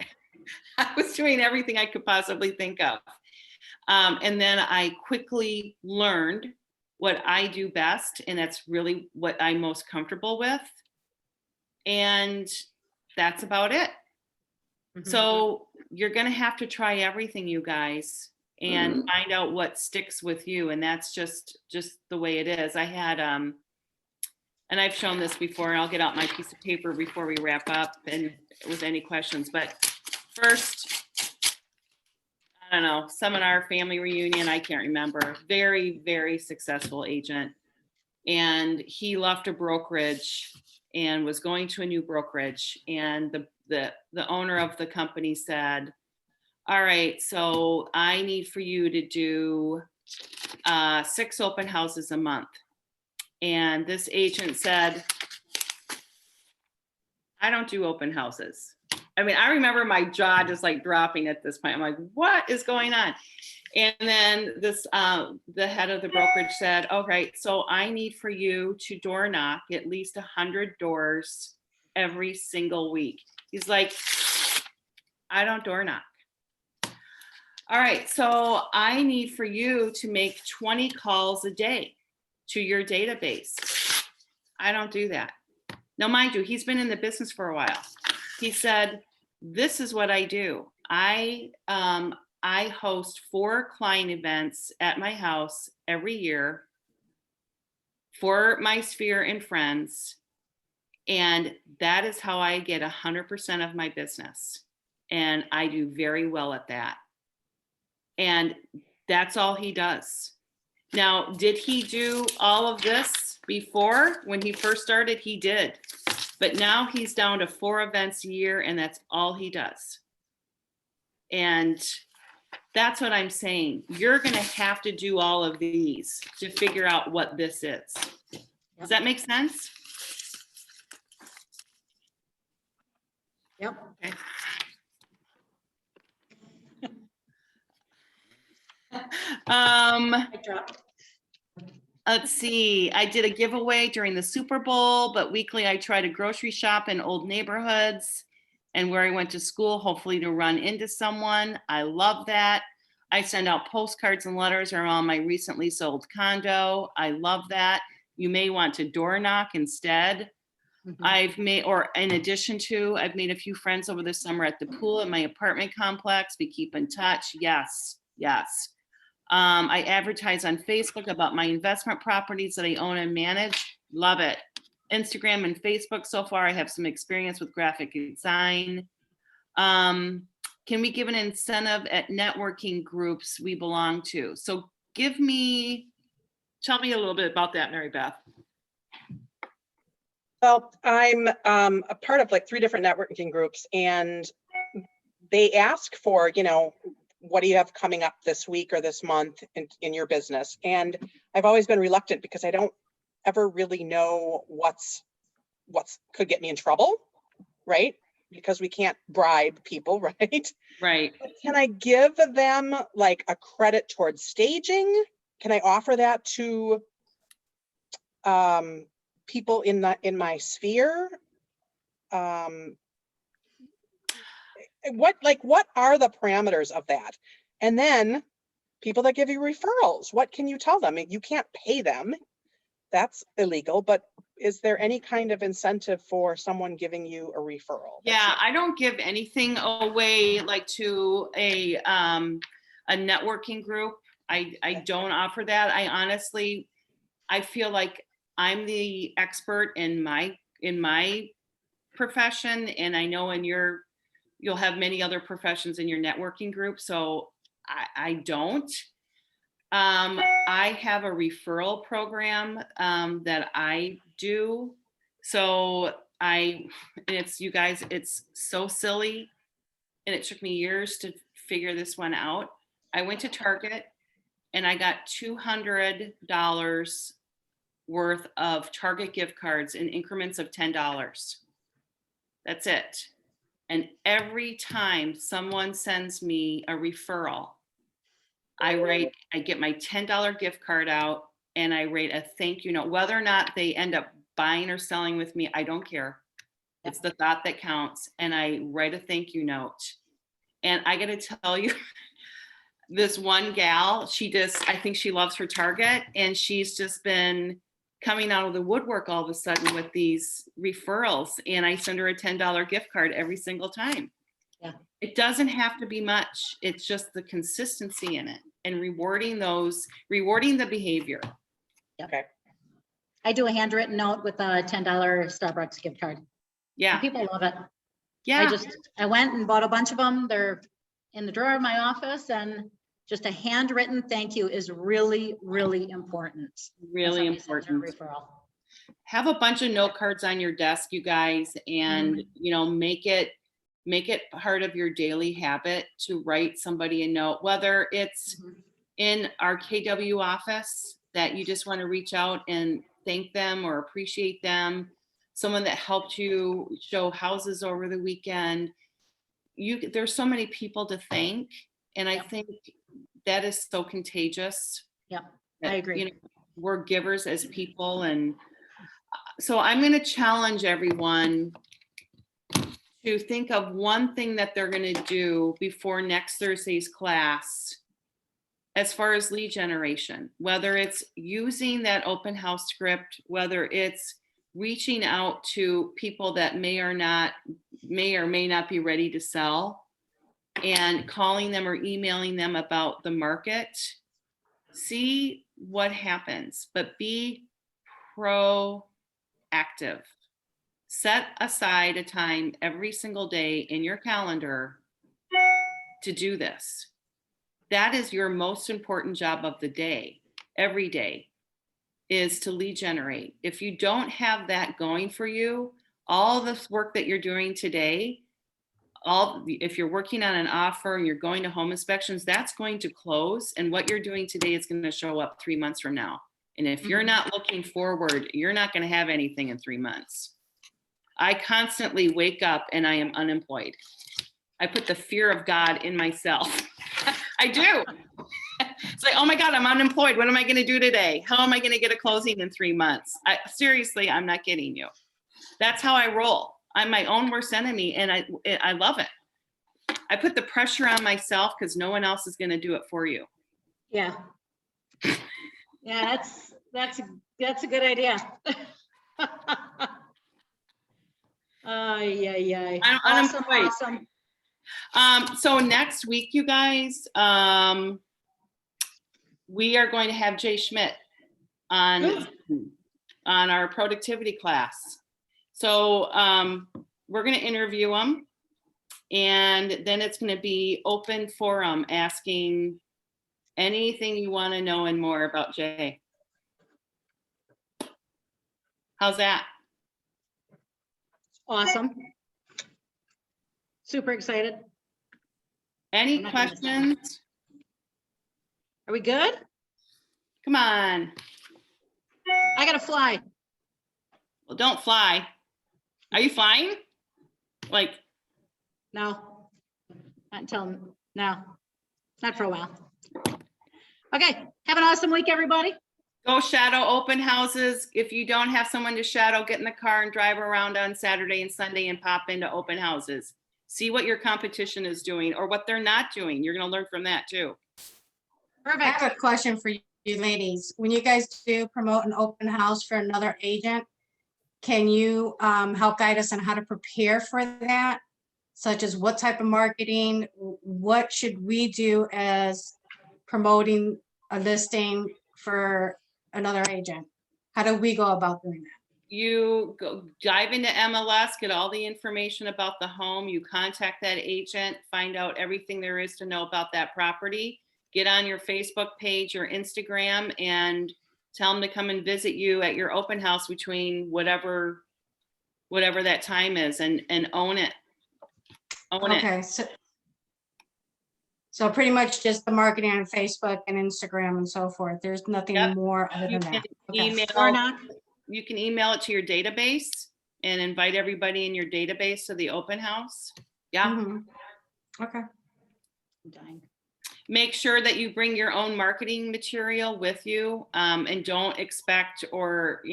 everything I could possibly think of. And then I quickly learned what I do best, and that's really what I'm most comfortable with. And that's about it. So you're going to have to try everything, you guys, and find out what sticks with you. And that's just the way it is. I had, and I've shown this before, and I'll get out my piece of paper before we wrap up and with any questions. But first, I don't know, seminar, family reunion, I can't remember. Very, very successful agent. And he left a brokerage and was going to a new brokerage. And the owner of the company said, all right, so I need for you to do 6 open houses a month. And this agent said, I don't do open houses. I mean, I remember my jaw just like dropping at this point. I'm like, what is going on? And then this, the head of the brokerage said, all right, so I need for you to door knock at least 100 doors every single week. He's like, I don't door knock. All right, so I need for you to make 20 calls a day to your database. I don't do that. Now, mind you, he's been in the business for a while. He said, this is what I do. I host 4 client events at my house every year for my sphere and friends. And that is how I get 100% of my business. And I do very well at that. And that's all he does. Now, did he do all of this before? When he first started, he did. But now he's down to 4 events a year, and that's all he does. And that's what I'm saying. You're going to have to do all of these to figure out what this is. Does that make sense? Yep. Okay. Let's see. I did a giveaway during the Super Bowl, but weekly I try to grocery shop in old neighborhoods and where I went to school, hopefully to run into someone. I love that. I send out postcards and letters around my recently sold condo. I love that. You may want to door knock instead. I've made, or in addition to, I've made a few friends over the summer at the pool at my apartment complex. We keep in touch. Yes, yes. I advertise on Facebook about my investment properties that I own and manage. Love it. Instagram and Facebook so far. I have some experience with graphic design. Can we give an incentive at networking groups we belong to? So tell me a little bit about that, Mary Beth. Well, I'm a part of like 3 different networking groups, and they ask for, you know, what do you have coming up this week or this month in your business? And I've always been reluctant because I don't ever really know what's could get me in trouble, right? Because we can't bribe people, right? Right. But can I give them like a credit towards staging? Can I offer that to people in my sphere? What are the parameters of that? And then people that give you referrals. What can you tell them? You can't pay them. That's illegal, but is there any kind of incentive for someone giving you a referral? Yeah, I don't give anything away like to a networking group. I don't offer that. I honestly, I feel like I'm the expert in my profession, and I know you'll have many other professions in your networking group, so I don't. I have a referral program that I do. So it's, you guys, it's so silly, and it took me years to figure this one out. I went to Target and I got $200 worth of Target gift cards in increments of $10. That's it. And every time someone sends me a referral, I get my $10 gift card out and I write a thank you note. Whether or not they end up buying or selling with me, I don't care. It's the thought that counts. And I write a thank you note. And I got to tell you, this one gal, I think she loves her Target, and she's just been coming out of the woodwork all of a sudden with these referrals. And I send her a $10 gift card every single time. Yeah. It doesn't have to be much. It's just the consistency in it and rewarding the behavior. Okay. I do a handwritten note with a $10 Starbucks gift card. Yeah. And people love it. Yeah. I went and bought a bunch of them. They're in the drawer of my office, and just a handwritten thank you is really, really important. Really when somebody sends you a important. referral. Have a bunch of note cards on your desk, you guys, and make it part of your daily habit to write somebody a note, whether it's in our KW office that you just want to reach out and thank them or appreciate them, someone that helped you show houses over the weekend. There's so many people to thank, and I think that is so contagious. Yeah, I agree. We're givers as people, and so I'm going to challenge everyone to think of one thing that they're going to do before next Thursday's class as far as lead generation, whether it's using that open house script, whether it's reaching out to people that may or may not be ready to sell, and calling them or emailing them about the market. See what happens, but be proactive. Set aside a time every single day in your calendar to do this. That is your most important job of the day, every day, is to lead generate. If you don't have that going for you, all this work that you're doing today, if you're working on an offer and you're going to home inspections, that's going to close. And what you're doing today is going to show up 3 months from now. And if you're not looking forward, you're not going to have anything in 3 months. I constantly wake up and I am unemployed. I put the fear of God in myself. I do. It's like, oh my God, I'm unemployed. What am I going to do today? How am I going to get a closing in 3 months? Seriously, I'm not kidding you. That's how I roll. I'm my own worst enemy, and I love it. I put the pressure on myself because no one else is going to do it for you. Yeah. Yeah, that's a good idea. Yeah. I'm Awesome, unemployed. awesome. So next week, you guys, we are going to have Jay Schmidt on our productivity class. So we're going to interview him, and then it's going to be open forum, asking anything you want to know and more about Jay. How's that? Awesome. Super excited. Any questions? Are we good? Come on. I gotta fly. Well, don't fly. Are you flying? Like, No, not until now. Not for a while. Okay, have an awesome week, everybody. go shadow open houses. If you don't have someone to shadow, get in the car and drive around on Saturday and Sunday and pop into open houses. See what your competition is doing or what they're not doing. You're going to learn from that too. I Perfect. have a question for you ladies. When you guys do promote an open house for another agent, can you help guide us on how to prepare for that? Such as what type of marketing, what should we do as promoting a listing for another agent? How do we go about doing that? You go dive into MLS, get all the information about the home, you contact that agent, find out everything there is to know about that property, get on your Facebook page or Instagram and tell them to come and visit you at your open house between whatever that time is, and own it. Own it. Okay, so pretty much just the marketing on Facebook and Instagram and so forth. There's nothing Yep. more other You than can that. Okay. email, you can email it to your database and invite everybody in your database to the open house. Yeah. Mhm. Okay. Make sure that you bring your own marketing material with you, and don't expect, or,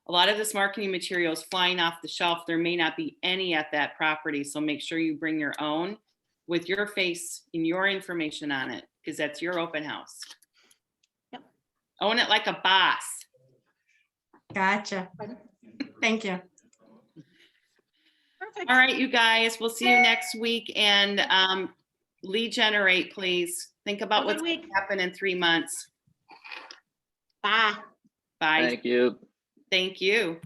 a lot of this marketing material is flying off the shelf. There may not be any at that property. So make sure you bring your own with your face and your information on it, because that's your open house. Yep. Own it like a boss. Gotcha. Thank you. Perfect. All right, you guys, we'll see you next week, and lead generate, please. Think about Have a good what's going week. to happen in 3 months. Bye. Bye. Thank you. Thank you.